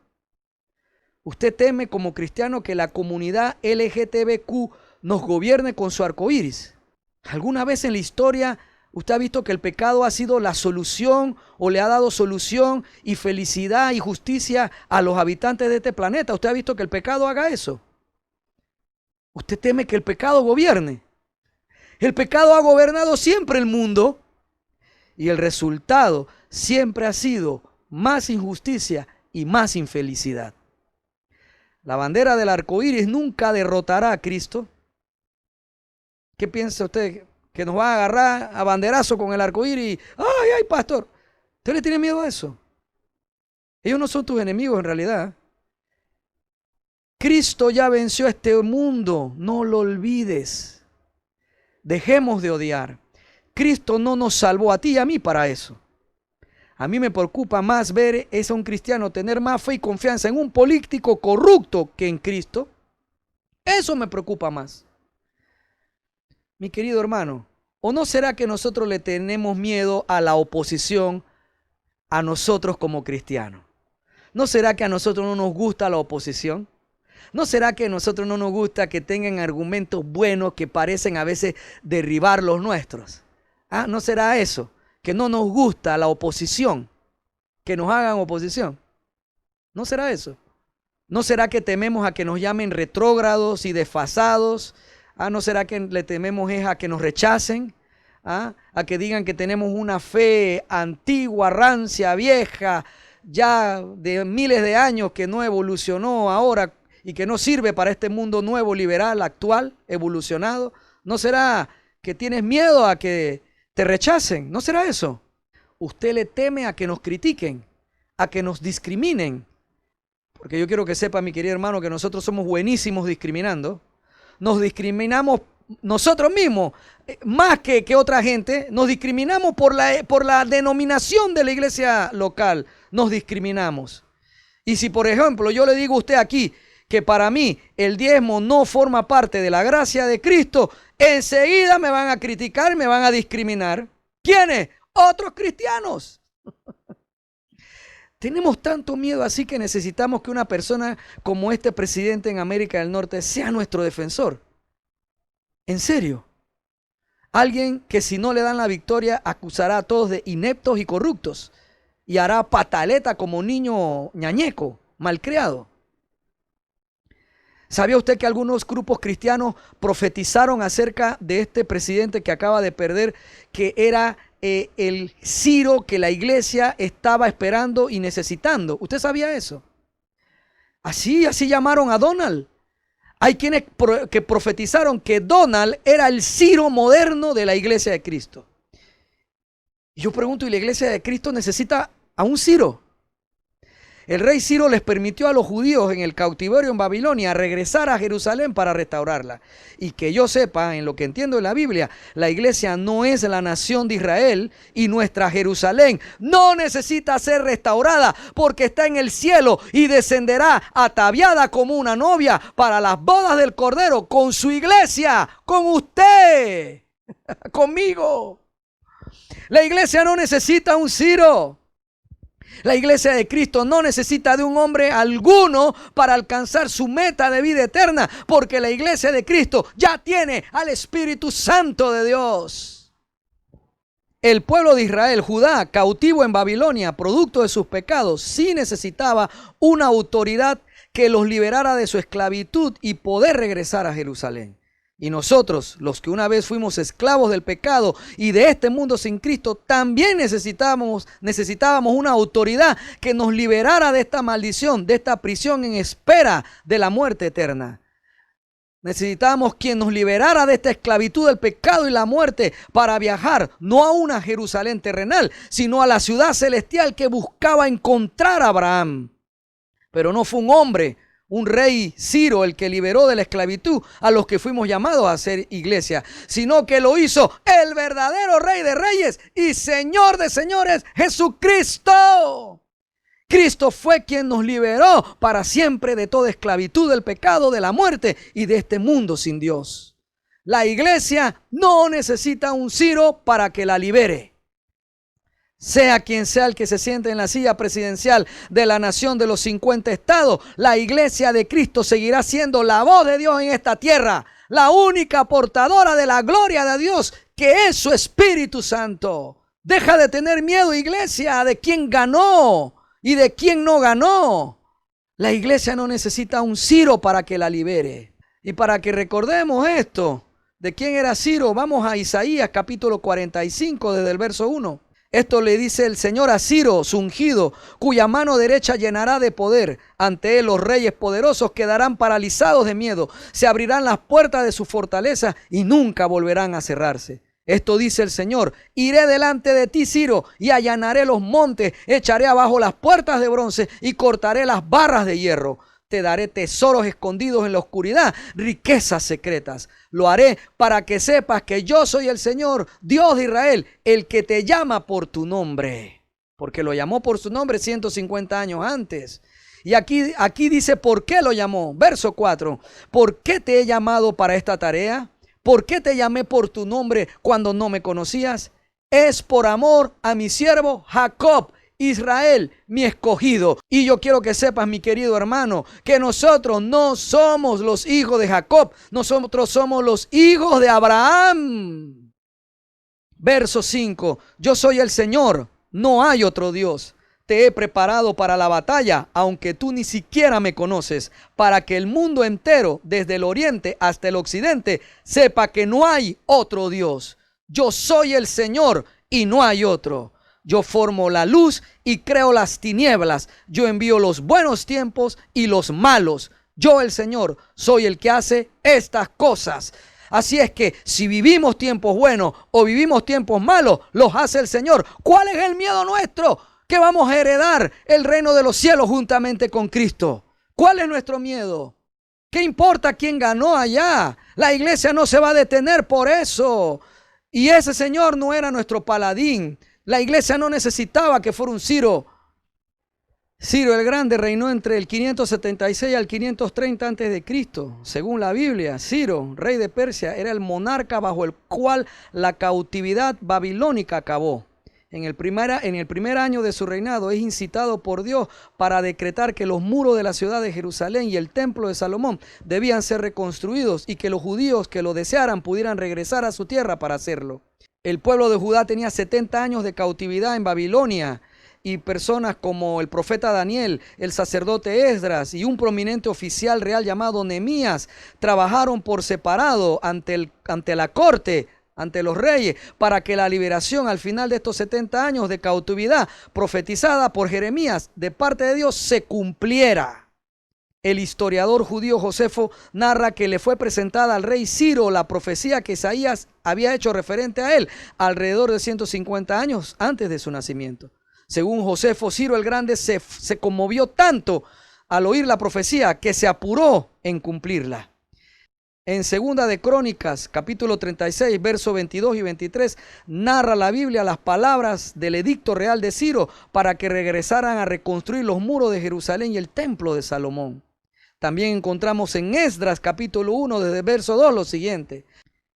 ¿Usted teme como cristiano que la comunidad LGTBQ nos gobierne con su arcoíris? ¿Alguna vez en la historia usted ha visto que el pecado ha sido la solución o le ha dado solución y felicidad y justicia a los habitantes de este planeta? ¿Usted ha visto que el pecado haga eso? ¿Usted teme que el pecado gobierne? El pecado ha gobernado siempre el mundo y el resultado siempre ha sido más injusticia y más infelicidad. La bandera del arco iris nunca derrotará a Cristo. ¿Qué piensa usted? ¿Que nos va a agarrar a banderazo con el arco iris? ¡Ay, ay, pastor! ¿Usted le tiene miedo a eso? Ellos no son tus enemigos en realidad. Cristo ya venció a este mundo, no lo olvides. Dejemos de odiar. Cristo no nos salvó a ti y a mí para eso. A mí me preocupa más ver a un cristiano tener más fe y confianza en un político corrupto que en Cristo. Eso me preocupa más. Mi querido hermano, ¿o no será que nosotros le tenemos miedo a la oposición a nosotros como cristianos? ¿No será que a nosotros no nos gusta la oposición? ¿No será que a nosotros no nos gusta que tengan argumentos buenos que parecen a veces derribar los nuestros? ¿No será eso? Que no nos gusta la oposición, que nos hagan oposición. ¿No será eso? ¿No será que tememos a que nos llamen retrógrados y desfasados? ¿No será que le tememos a que nos rechacen? a que digan que tenemos una fe antigua, rancia, vieja, ya de miles de años, que no evolucionó ahora y que no sirve para este mundo nuevo, liberal, actual, evolucionado. ¿No será que tienes miedo a que te rechacen? ¿No será eso? Usted le teme a que nos critiquen, a que nos discriminen. Porque yo quiero que sepa, mi querido hermano, que nosotros somos buenísimos discriminando. Nos discriminamos nosotros mismos, más que otra gente. Nos discriminamos por la denominación de la iglesia local. Nos discriminamos. Y si, por ejemplo, yo le digo a usted aquí que para mí el diezmo no forma parte de la gracia de Cristo, enseguida me van a criticar, me van a discriminar. ¿Quiénes? Otros cristianos. Tenemos tanto miedo así que necesitamos que una persona como este presidente en América del Norte sea nuestro defensor. ¿En serio? Alguien que si no le dan la victoria acusará a todos de ineptos y corruptos y hará pataleta como niño ñañeco, malcriado. ¿Sabía usted que algunos grupos cristianos profetizaron acerca de este presidente que acaba de perder, que era el Ciro que la iglesia estaba esperando y necesitando? ¿Usted sabía eso? Así llamaron a Donald. Hay quienes que profetizaron que Donald era el Ciro moderno de la iglesia de Cristo. Y yo pregunto, ¿y la iglesia de Cristo necesita a un Ciro? El rey Ciro les permitió a los judíos en el cautiverio en Babilonia regresar a Jerusalén para restaurarla. Y que yo sepa, en lo que entiendo de la Biblia, la iglesia no es la nación de Israel y nuestra Jerusalén no necesita ser restaurada porque está en el cielo y descenderá ataviada como una novia para las bodas del Cordero con su iglesia, con usted, conmigo. La iglesia no necesita un Ciro. La iglesia de Cristo no necesita de un hombre alguno para alcanzar su meta de vida eterna, porque la iglesia de Cristo ya tiene al Espíritu Santo de Dios. El pueblo de Israel, Judá, cautivo en Babilonia, producto de sus pecados, sí necesitaba una autoridad que los liberara de su esclavitud y poder regresar a Jerusalén. Y nosotros, los que una vez fuimos esclavos del pecado y de este mundo sin Cristo, también necesitábamos una autoridad que nos liberara de esta maldición, de esta prisión en espera de la muerte eterna. Necesitábamos quien nos liberara de esta esclavitud del pecado y la muerte para viajar no a una Jerusalén terrenal, sino a la ciudad celestial que buscaba encontrar a Abraham. Pero no fue un hombre, un rey Ciro el que liberó de la esclavitud a los que fuimos llamados a ser iglesia, sino que lo hizo el verdadero Rey de Reyes y Señor de Señores, Jesucristo. Cristo fue quien nos liberó para siempre de toda esclavitud del pecado, de la muerte y de este mundo sin Dios. La iglesia no necesita un Ciro para que la libere. Sea quien sea el que se siente en la silla presidencial de la nación de los 50 estados, la iglesia de Cristo seguirá siendo la voz de Dios en esta tierra, la única portadora de la gloria de Dios, que es su Espíritu Santo. Deja de tener miedo, iglesia, de quién ganó y de quién no ganó. La iglesia no necesita un Ciro para que la libere. Y para que recordemos esto, de quién era Ciro, vamos a Isaías capítulo 45 desde el verso 1. Esto le dice el Señor a Ciro, su ungido, cuya mano derecha llenará de poder. Ante él los reyes poderosos quedarán paralizados de miedo. Se abrirán las puertas de su fortaleza y nunca volverán a cerrarse. Esto dice el Señor: iré delante de ti, Ciro, y allanaré los montes, echaré abajo las puertas de bronce y cortaré las barras de hierro. Te daré tesoros escondidos en la oscuridad, riquezas secretas. Lo haré para que sepas que yo soy el Señor, Dios de Israel, el que te llama por tu nombre. Porque lo llamó por su nombre 150 años antes. Y aquí dice por qué lo llamó. Verso 4. ¿Por qué te he llamado para esta tarea? ¿Por qué te llamé por tu nombre cuando no me conocías? Es por amor a mi siervo Jacob, Israel, mi escogido. Y yo quiero que sepas, mi querido hermano, que nosotros no somos los hijos de Jacob, nosotros somos los hijos de Abraham. Verso 5. Yo soy el Señor, no hay otro Dios. Te he preparado para la batalla, aunque tú ni siquiera me conoces, para que el mundo entero, desde el oriente hasta el occidente, sepa que no hay otro Dios. Yo soy el Señor y no hay otro. Yo formo la luz y creo las tinieblas. Yo envío los buenos tiempos y los malos. Yo, el Señor, soy el que hace estas cosas. Así es que si vivimos tiempos buenos o vivimos tiempos malos, los hace el Señor. ¿Cuál es el miedo nuestro? Que vamos a heredar el reino de los cielos juntamente con Cristo. ¿Cuál es nuestro miedo? ¿Qué importa quién ganó allá? La iglesia no se va a detener por eso. Y ese Señor no era nuestro paladín. La iglesia no necesitaba que fuera un Ciro. Ciro el Grande reinó entre el 576 al 530 a.C. Según la Biblia, Ciro, rey de Persia, era el monarca bajo el cual la cautividad babilónica acabó. En el primer año de su reinado es incitado por Dios para decretar que los muros de la ciudad de Jerusalén y el templo de Salomón debían ser reconstruidos y que los judíos que lo desearan pudieran regresar a su tierra para hacerlo. El pueblo de Judá tenía 70 años de cautividad en Babilonia y personas como el profeta Daniel, el sacerdote Esdras y un prominente oficial real llamado Nehemías trabajaron por separado ante la corte, ante los reyes, para que la liberación al final de estos 70 años de cautividad profetizada por Jeremías de parte de Dios se cumpliera. El historiador judío Josefo narra que le fue presentada al rey Ciro la profecía que Isaías había hecho referente a él alrededor de 150 años antes de su nacimiento. Según Josefo, Ciro el Grande se conmovió tanto al oír la profecía que se apuró en cumplirla. En Segunda de Crónicas, capítulo 36, versos 22 y 23, narra la Biblia las palabras del edicto real de Ciro para que regresaran a reconstruir los muros de Jerusalén y el templo de Salomón. También encontramos en Esdras, capítulo 1, desde el verso 2, lo siguiente.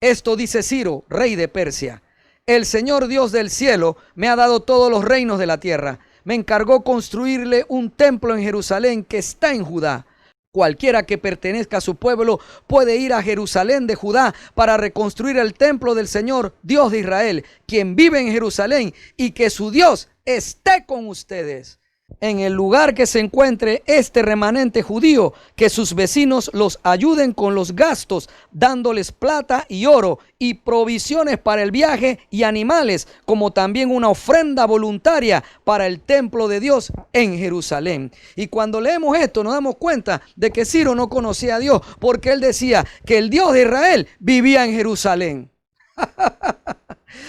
Esto dice Ciro, rey de Persia: el Señor Dios del cielo me ha dado todos los reinos de la tierra. Me encargó construirle un templo en Jerusalén que está en Judá. Cualquiera que pertenezca a su pueblo puede ir a Jerusalén de Judá para reconstruir el templo del Señor, Dios de Israel, quien vive en Jerusalén, y que su Dios esté con ustedes. En el lugar que se encuentre este remanente judío, que sus vecinos los ayuden con los gastos, dándoles plata y oro y provisiones para el viaje y animales, como también una ofrenda voluntaria para el templo de Dios en Jerusalén. Y cuando leemos esto nos damos cuenta de que Ciro no conocía a Dios, porque él decía que el Dios de Israel vivía en Jerusalén.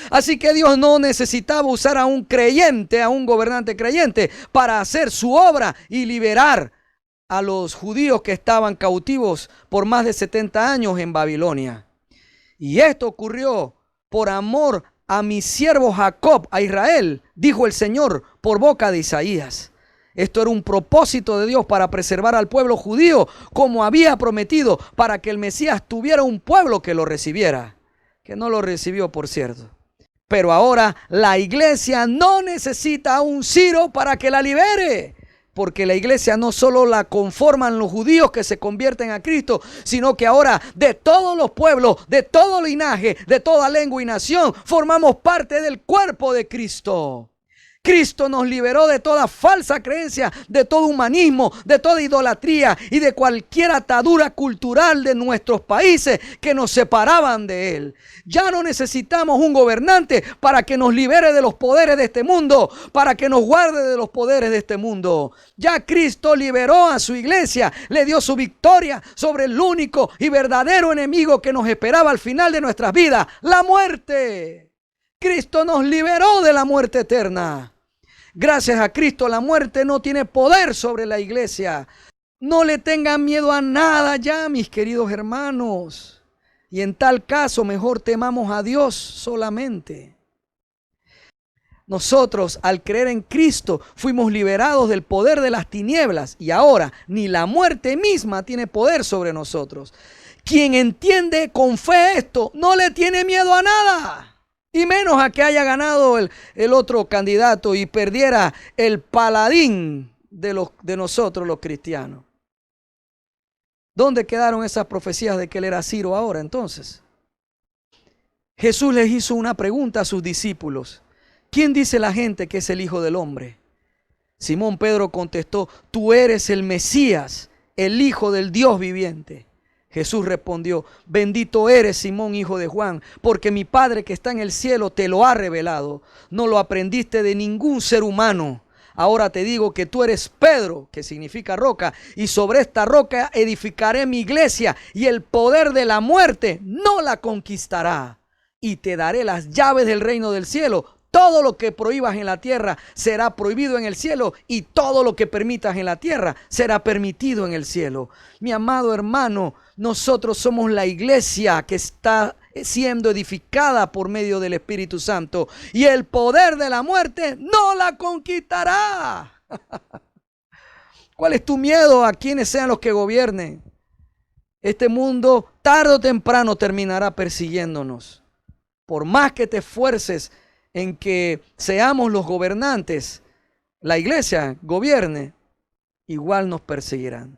Así que Dios no necesitaba usar a un creyente, a un gobernante creyente, para hacer su obra y liberar a los judíos que estaban cautivos por más de 70 años en Babilonia. Y esto ocurrió por amor a mi siervo Jacob, a Israel, dijo el Señor por boca de Isaías. Esto era un propósito de Dios para preservar al pueblo judío, como había prometido, para que el Mesías tuviera un pueblo que lo recibiera, que no lo recibió, por cierto. Pero ahora la iglesia no necesita a un Ciro para que la libere, porque la iglesia no solo la conforman los judíos que se convierten a Cristo, sino que ahora de todos los pueblos, de todo linaje, de toda lengua y nación, formamos parte del cuerpo de Cristo. Cristo nos liberó de toda falsa creencia, de todo humanismo, de toda idolatría y de cualquier atadura cultural de nuestros países que nos separaban de Él. Ya no necesitamos un gobernante para que nos libere de los poderes de este mundo, para que nos guarde de los poderes de este mundo. Ya Cristo liberó a su iglesia, le dio su victoria sobre el único y verdadero enemigo que nos esperaba al final de nuestras vidas, la muerte. Cristo nos liberó de la muerte eterna. Gracias a Cristo la muerte no tiene poder sobre la iglesia. No le tengan miedo a nada ya, mis queridos hermanos. Y en tal caso mejor temamos a Dios solamente. Nosotros al creer en Cristo fuimos liberados del poder de las tinieblas y ahora ni la muerte misma tiene poder sobre nosotros. Quien entiende con fe esto no le tiene miedo a nada. Y menos a que haya ganado el otro candidato y perdiera el paladín de nosotros los cristianos. ¿Dónde quedaron esas profecías de que él era Ciro ahora entonces? Jesús les hizo una pregunta a sus discípulos. ¿Quién dice la gente que es el Hijo del Hombre? Simón Pedro contestó: tú eres el Mesías, el Hijo del Dios viviente. Jesús respondió: bendito eres, Simón, hijo de Juan, porque mi Padre que está en el cielo te lo ha revelado. No lo aprendiste de ningún ser humano. Ahora te digo que tú eres Pedro, que significa roca, y sobre esta roca edificaré mi iglesia, y el poder de la muerte no la conquistará. Y te daré las llaves del reino del cielo. Todo lo que prohíbas en la tierra será prohibido en el cielo, y todo lo que permitas en la tierra será permitido en el cielo. Mi amado hermano, nosotros somos la iglesia que está siendo edificada por medio del Espíritu Santo, y el poder de la muerte no la conquistará. ¿Cuál es tu miedo a quienes sean los que gobiernen? Este mundo tarde o temprano terminará persiguiéndonos. Por más que te esfuerces en que seamos los gobernantes, la iglesia gobierne, igual nos perseguirán.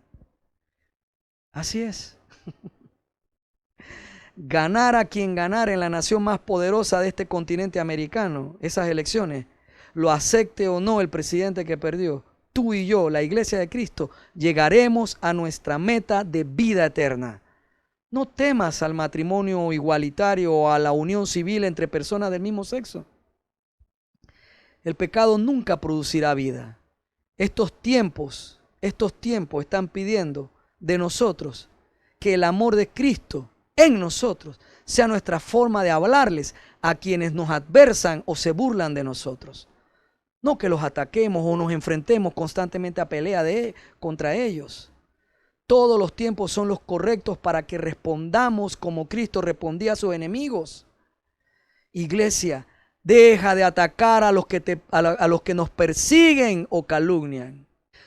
Así es. Ganar a quien ganar en la nación más poderosa de este continente americano, esas elecciones, lo acepte o no el presidente que perdió, tú y yo, la iglesia de Cristo, llegaremos a nuestra meta de vida eterna. No temas al matrimonio igualitario o a la unión civil entre personas del mismo sexo. El pecado nunca producirá vida. Estos tiempos están pidiendo de nosotros que el amor de Cristo en nosotros sea nuestra forma de hablarles a quienes nos adversan o se burlan de nosotros. No que los ataquemos o nos enfrentemos constantemente a pelea contra ellos. Todos los tiempos son los correctos para que respondamos como Cristo respondía a sus enemigos. Iglesia, deja de atacar a los que nos persiguen o calumnian.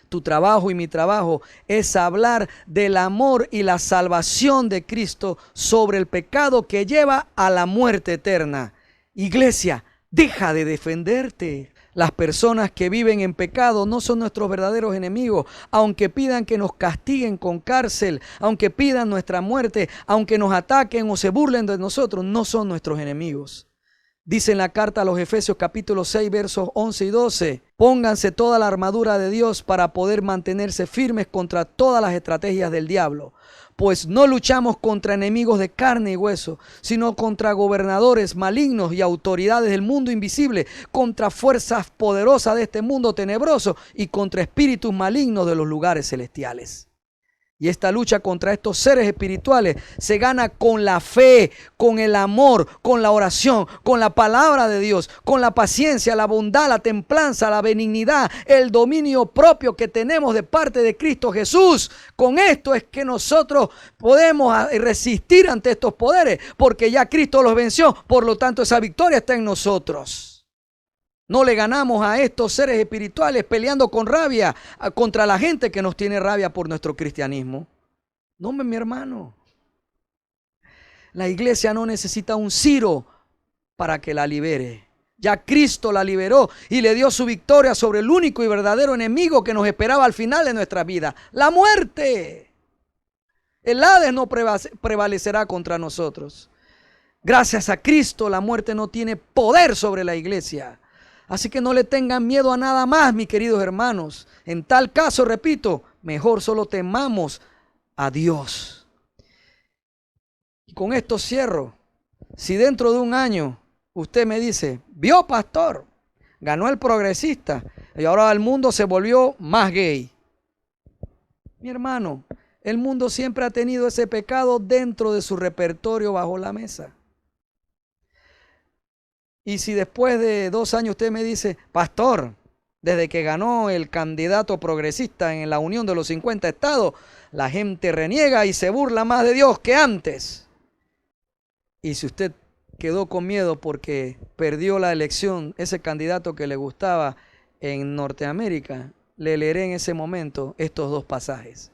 Tu trabajo y mi trabajo es hablar del amor y la salvación de Cristo sobre el pecado que lleva a la muerte eterna. Iglesia, deja de defenderte. Las personas que viven en pecado no son nuestros verdaderos enemigos, aunque pidan que nos castiguen con cárcel, aunque pidan nuestra muerte, aunque nos ataquen o se burlen de nosotros, no son nuestros enemigos. Dice en la carta a los Efesios capítulo 6 versos 11 y 12, pónganse toda la armadura de Dios para poder mantenerse firmes contra todas las estrategias del diablo. Pues no luchamos contra enemigos de carne y hueso, sino contra gobernadores malignos y autoridades del mundo invisible, contra fuerzas poderosas de este mundo tenebroso y contra espíritus malignos de los lugares celestiales. Y esta lucha contra estos seres espirituales se gana con la fe, con el amor, con la oración, con la palabra de Dios, con la paciencia, la bondad, la templanza, la benignidad, el dominio propio que tenemos de parte de Cristo Jesús. Con esto es que nosotros podemos resistir ante estos poderes, porque ya Cristo los venció, por lo tanto esa victoria está en nosotros. No le ganamos a estos seres espirituales peleando con rabia contra la gente que nos tiene rabia por nuestro cristianismo. No, mi hermano. La iglesia no necesita un Ciro para que la libere. Ya Cristo la liberó y le dio su victoria sobre el único y verdadero enemigo que nos esperaba al final de nuestra vida, la muerte. El Hades no prevalecerá contra nosotros. Gracias a Cristo, la muerte no tiene poder sobre la iglesia. Así que no le tengan miedo a nada más, mis queridos hermanos. En tal caso, repito, mejor solo temamos a Dios. Y con esto cierro. Si dentro de un año usted me dice, vio pastor, ganó el progresista y ahora el mundo se volvió más gay. Mi hermano, el mundo siempre ha tenido ese pecado dentro de su repertorio bajo la mesa. Y si después de 2 años usted me dice, pastor, desde que ganó el candidato progresista en la unión de los 50 estados, la gente reniega y se burla más de Dios que antes. Y si usted quedó con miedo porque perdió la elección, ese candidato que le gustaba en Norteamérica, le leeré en ese momento estos 2 pasajes.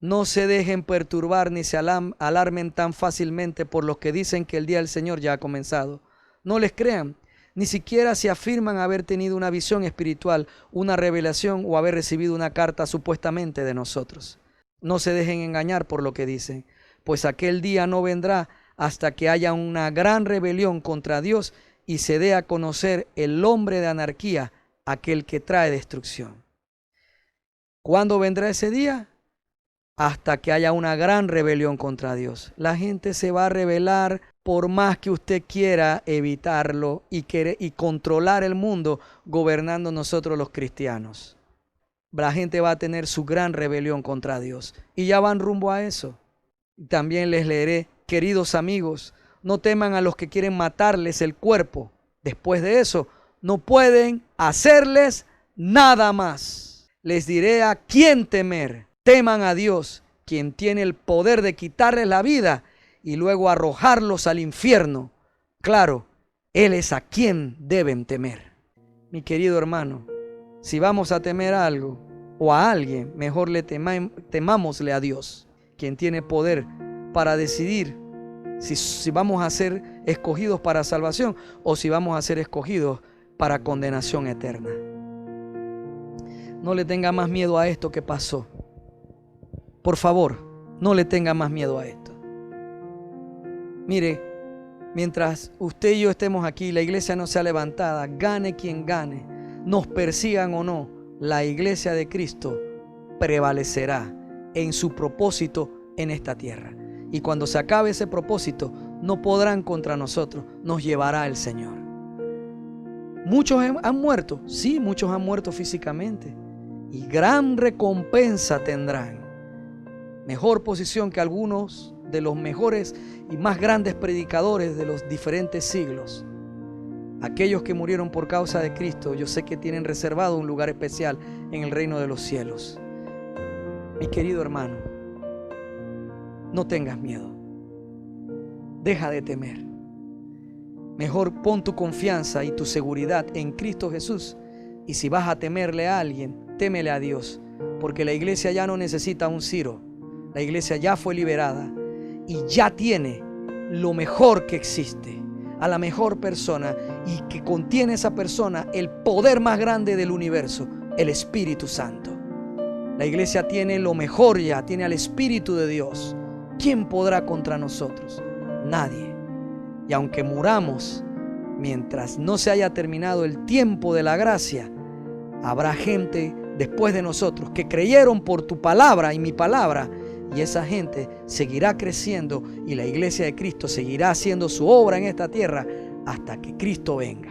No se dejen perturbar ni se alarmen tan fácilmente por los que dicen que el día del Señor ya ha comenzado. No les crean, ni siquiera si afirman haber tenido una visión espiritual, una revelación o haber recibido una carta supuestamente de nosotros. No se dejen engañar por lo que dicen, pues aquel día no vendrá hasta que haya una gran rebelión contra Dios y se dé a conocer el hombre de anarquía, aquel que trae destrucción. ¿Cuándo vendrá ese día? hasta que haya una gran rebelión contra Dios. La gente se va a rebelar por más que usted quiera evitarlo y controlar el mundo gobernando nosotros los cristianos. La gente va a tener su gran rebelión contra Dios y ya van rumbo a eso. También les leeré: queridos amigos, no teman a los que quieren matarles el cuerpo. Después de eso, no pueden hacerles nada más. Les diré a quién temer. Teman a Dios, quien tiene el poder de quitarles la vida y luego arrojarlos al infierno. Claro, Él es a quien deben temer. Mi querido hermano, si vamos a temer a algo o a alguien, mejor temámosle a Dios, quien tiene poder para decidir si vamos a ser escogidos para salvación o si vamos a ser escogidos para condenación eterna. No le tenga más miedo a esto que pasó. Por favor, no le tenga más miedo a esto. Mire, mientras usted y yo estemos aquí, la iglesia no sea levantada, gane quien gane, nos persigan o no, la iglesia de Cristo prevalecerá en su propósito en esta tierra. Y cuando se acabe ese propósito, no podrán contra nosotros, nos llevará el Señor. Muchos han muerto, sí, muchos han muerto físicamente, y gran recompensa tendrán. Mejor posición que algunos de los mejores y más grandes predicadores de los diferentes siglos. Aquellos que murieron por causa de Cristo, yo sé que tienen reservado un lugar especial en el reino de los cielos. Mi querido hermano, no tengas miedo. Deja de temer. Mejor pon tu confianza y tu seguridad en Cristo Jesús. Y si vas a temerle a alguien, témele a Dios. Porque la iglesia ya no necesita un Ciro. La iglesia ya fue liberada y ya tiene lo mejor que existe, a la mejor persona, y que contiene esa persona el poder más grande del universo, el Espíritu Santo. La iglesia tiene lo mejor ya, tiene al Espíritu de Dios. ¿Quién podrá contra nosotros? Nadie. Y aunque muramos, mientras no se haya terminado el tiempo de la gracia, habrá gente después de nosotros que creyeron por tu palabra y mi palabra. Y esa gente seguirá creciendo y la iglesia de Cristo seguirá haciendo su obra en esta tierra hasta que Cristo venga.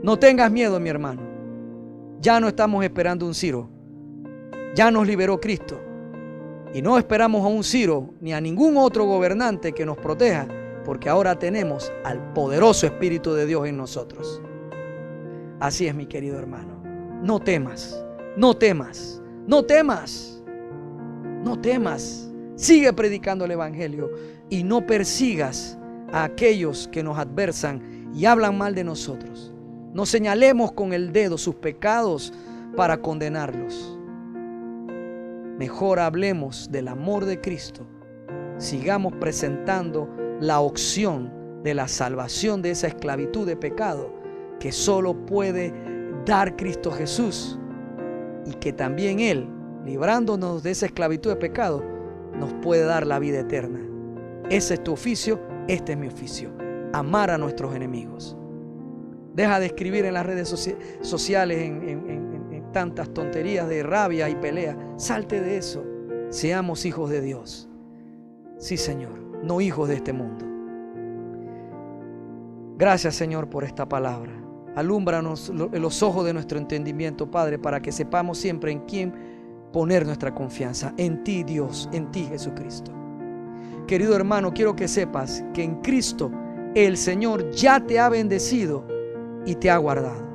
No tengas miedo, mi hermano. Ya no estamos esperando un Ciro. Ya nos liberó Cristo. Y no esperamos a un Ciro ni a ningún otro gobernante que nos proteja, porque ahora tenemos al poderoso Espíritu de Dios en nosotros. Así es, mi querido hermano. No temas, no temas, no temas. No temas, sigue predicando el Evangelio y no persigas a aquellos que nos adversan y hablan mal de nosotros. No señalemos con el dedo sus pecados para condenarlos. Mejor hablemos del amor de Cristo. Sigamos presentando la opción de la salvación de esa esclavitud de pecado que solo puede dar Cristo Jesús, y que también Él, librándonos de esa esclavitud de pecado, nos puede dar la vida eterna. Ese es tu oficio, este es mi oficio: amar a nuestros enemigos. Deja de escribir en las redes sociales en tantas tonterías de rabia y pelea. Salte de eso. Seamos hijos de Dios. Sí, Señor, no hijos de este mundo. Gracias, Señor, por esta palabra. Alúmbranos los ojos de nuestro entendimiento, Padre, para que sepamos siempre en quién poner nuestra confianza, en ti, Dios, en ti, Jesucristo. Querido hermano, quiero que sepas que en Cristo el Señor ya te ha bendecido y te ha guardado.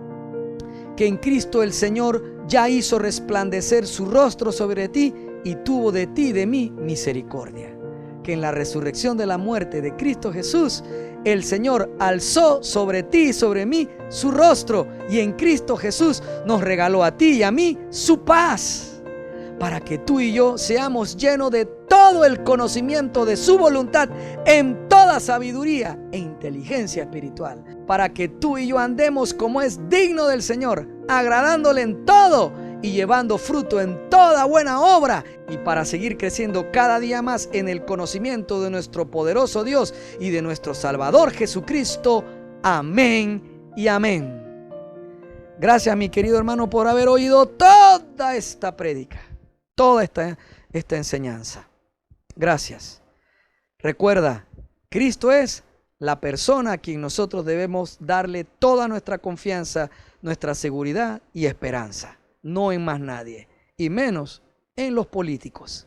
Que en Cristo el Señor ya hizo resplandecer su rostro sobre ti y tuvo de ti y de mí misericordia. Que en la resurrección de la muerte de Cristo Jesús, el Señor alzó sobre ti y sobre mí su rostro, y en Cristo Jesús nos regaló a ti y a mí su paz, para que tú y yo seamos llenos de todo el conocimiento de su voluntad en toda sabiduría e inteligencia espiritual, para que tú y yo andemos como es digno del Señor, agradándole en todo y llevando fruto en toda buena obra, y para seguir creciendo cada día más en el conocimiento de nuestro poderoso Dios y de nuestro Salvador Jesucristo. Amén y amén. Gracias, mi querido hermano, por haber oído toda esta prédica. toda esta enseñanza. Gracias. Recuerda, Cristo es la persona a quien nosotros debemos darle toda nuestra confianza, nuestra seguridad y esperanza. No en más nadie, y menos en los políticos.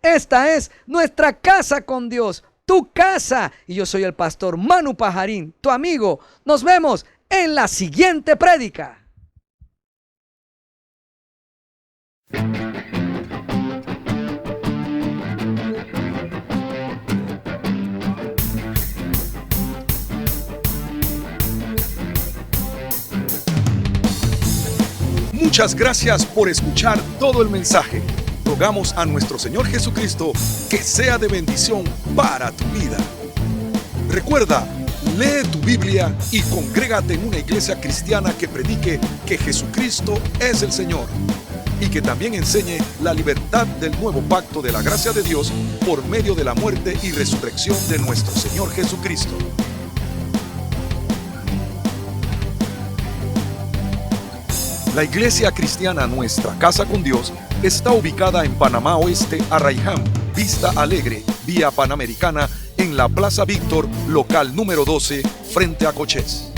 Esta es nuestra casa con Dios, tu casa. Y yo soy el pastor Manu Pajarín, tu amigo. Nos vemos en la siguiente prédica. Muchas gracias por escuchar todo el mensaje. Rogamos a nuestro Señor Jesucristo que sea de bendición para tu vida. Recuerda, lee tu Biblia y congrégate en una iglesia cristiana que predique que Jesucristo es el Señor y que también enseñe la libertad del nuevo pacto de la gracia de Dios por medio de la muerte y resurrección de nuestro Señor Jesucristo. La iglesia cristiana Nuestra Casa con Dios está ubicada en Panamá Oeste, Arraiján, Vista Alegre, Vía Panamericana, en la Plaza Víctor, local número 12, frente a Cochés.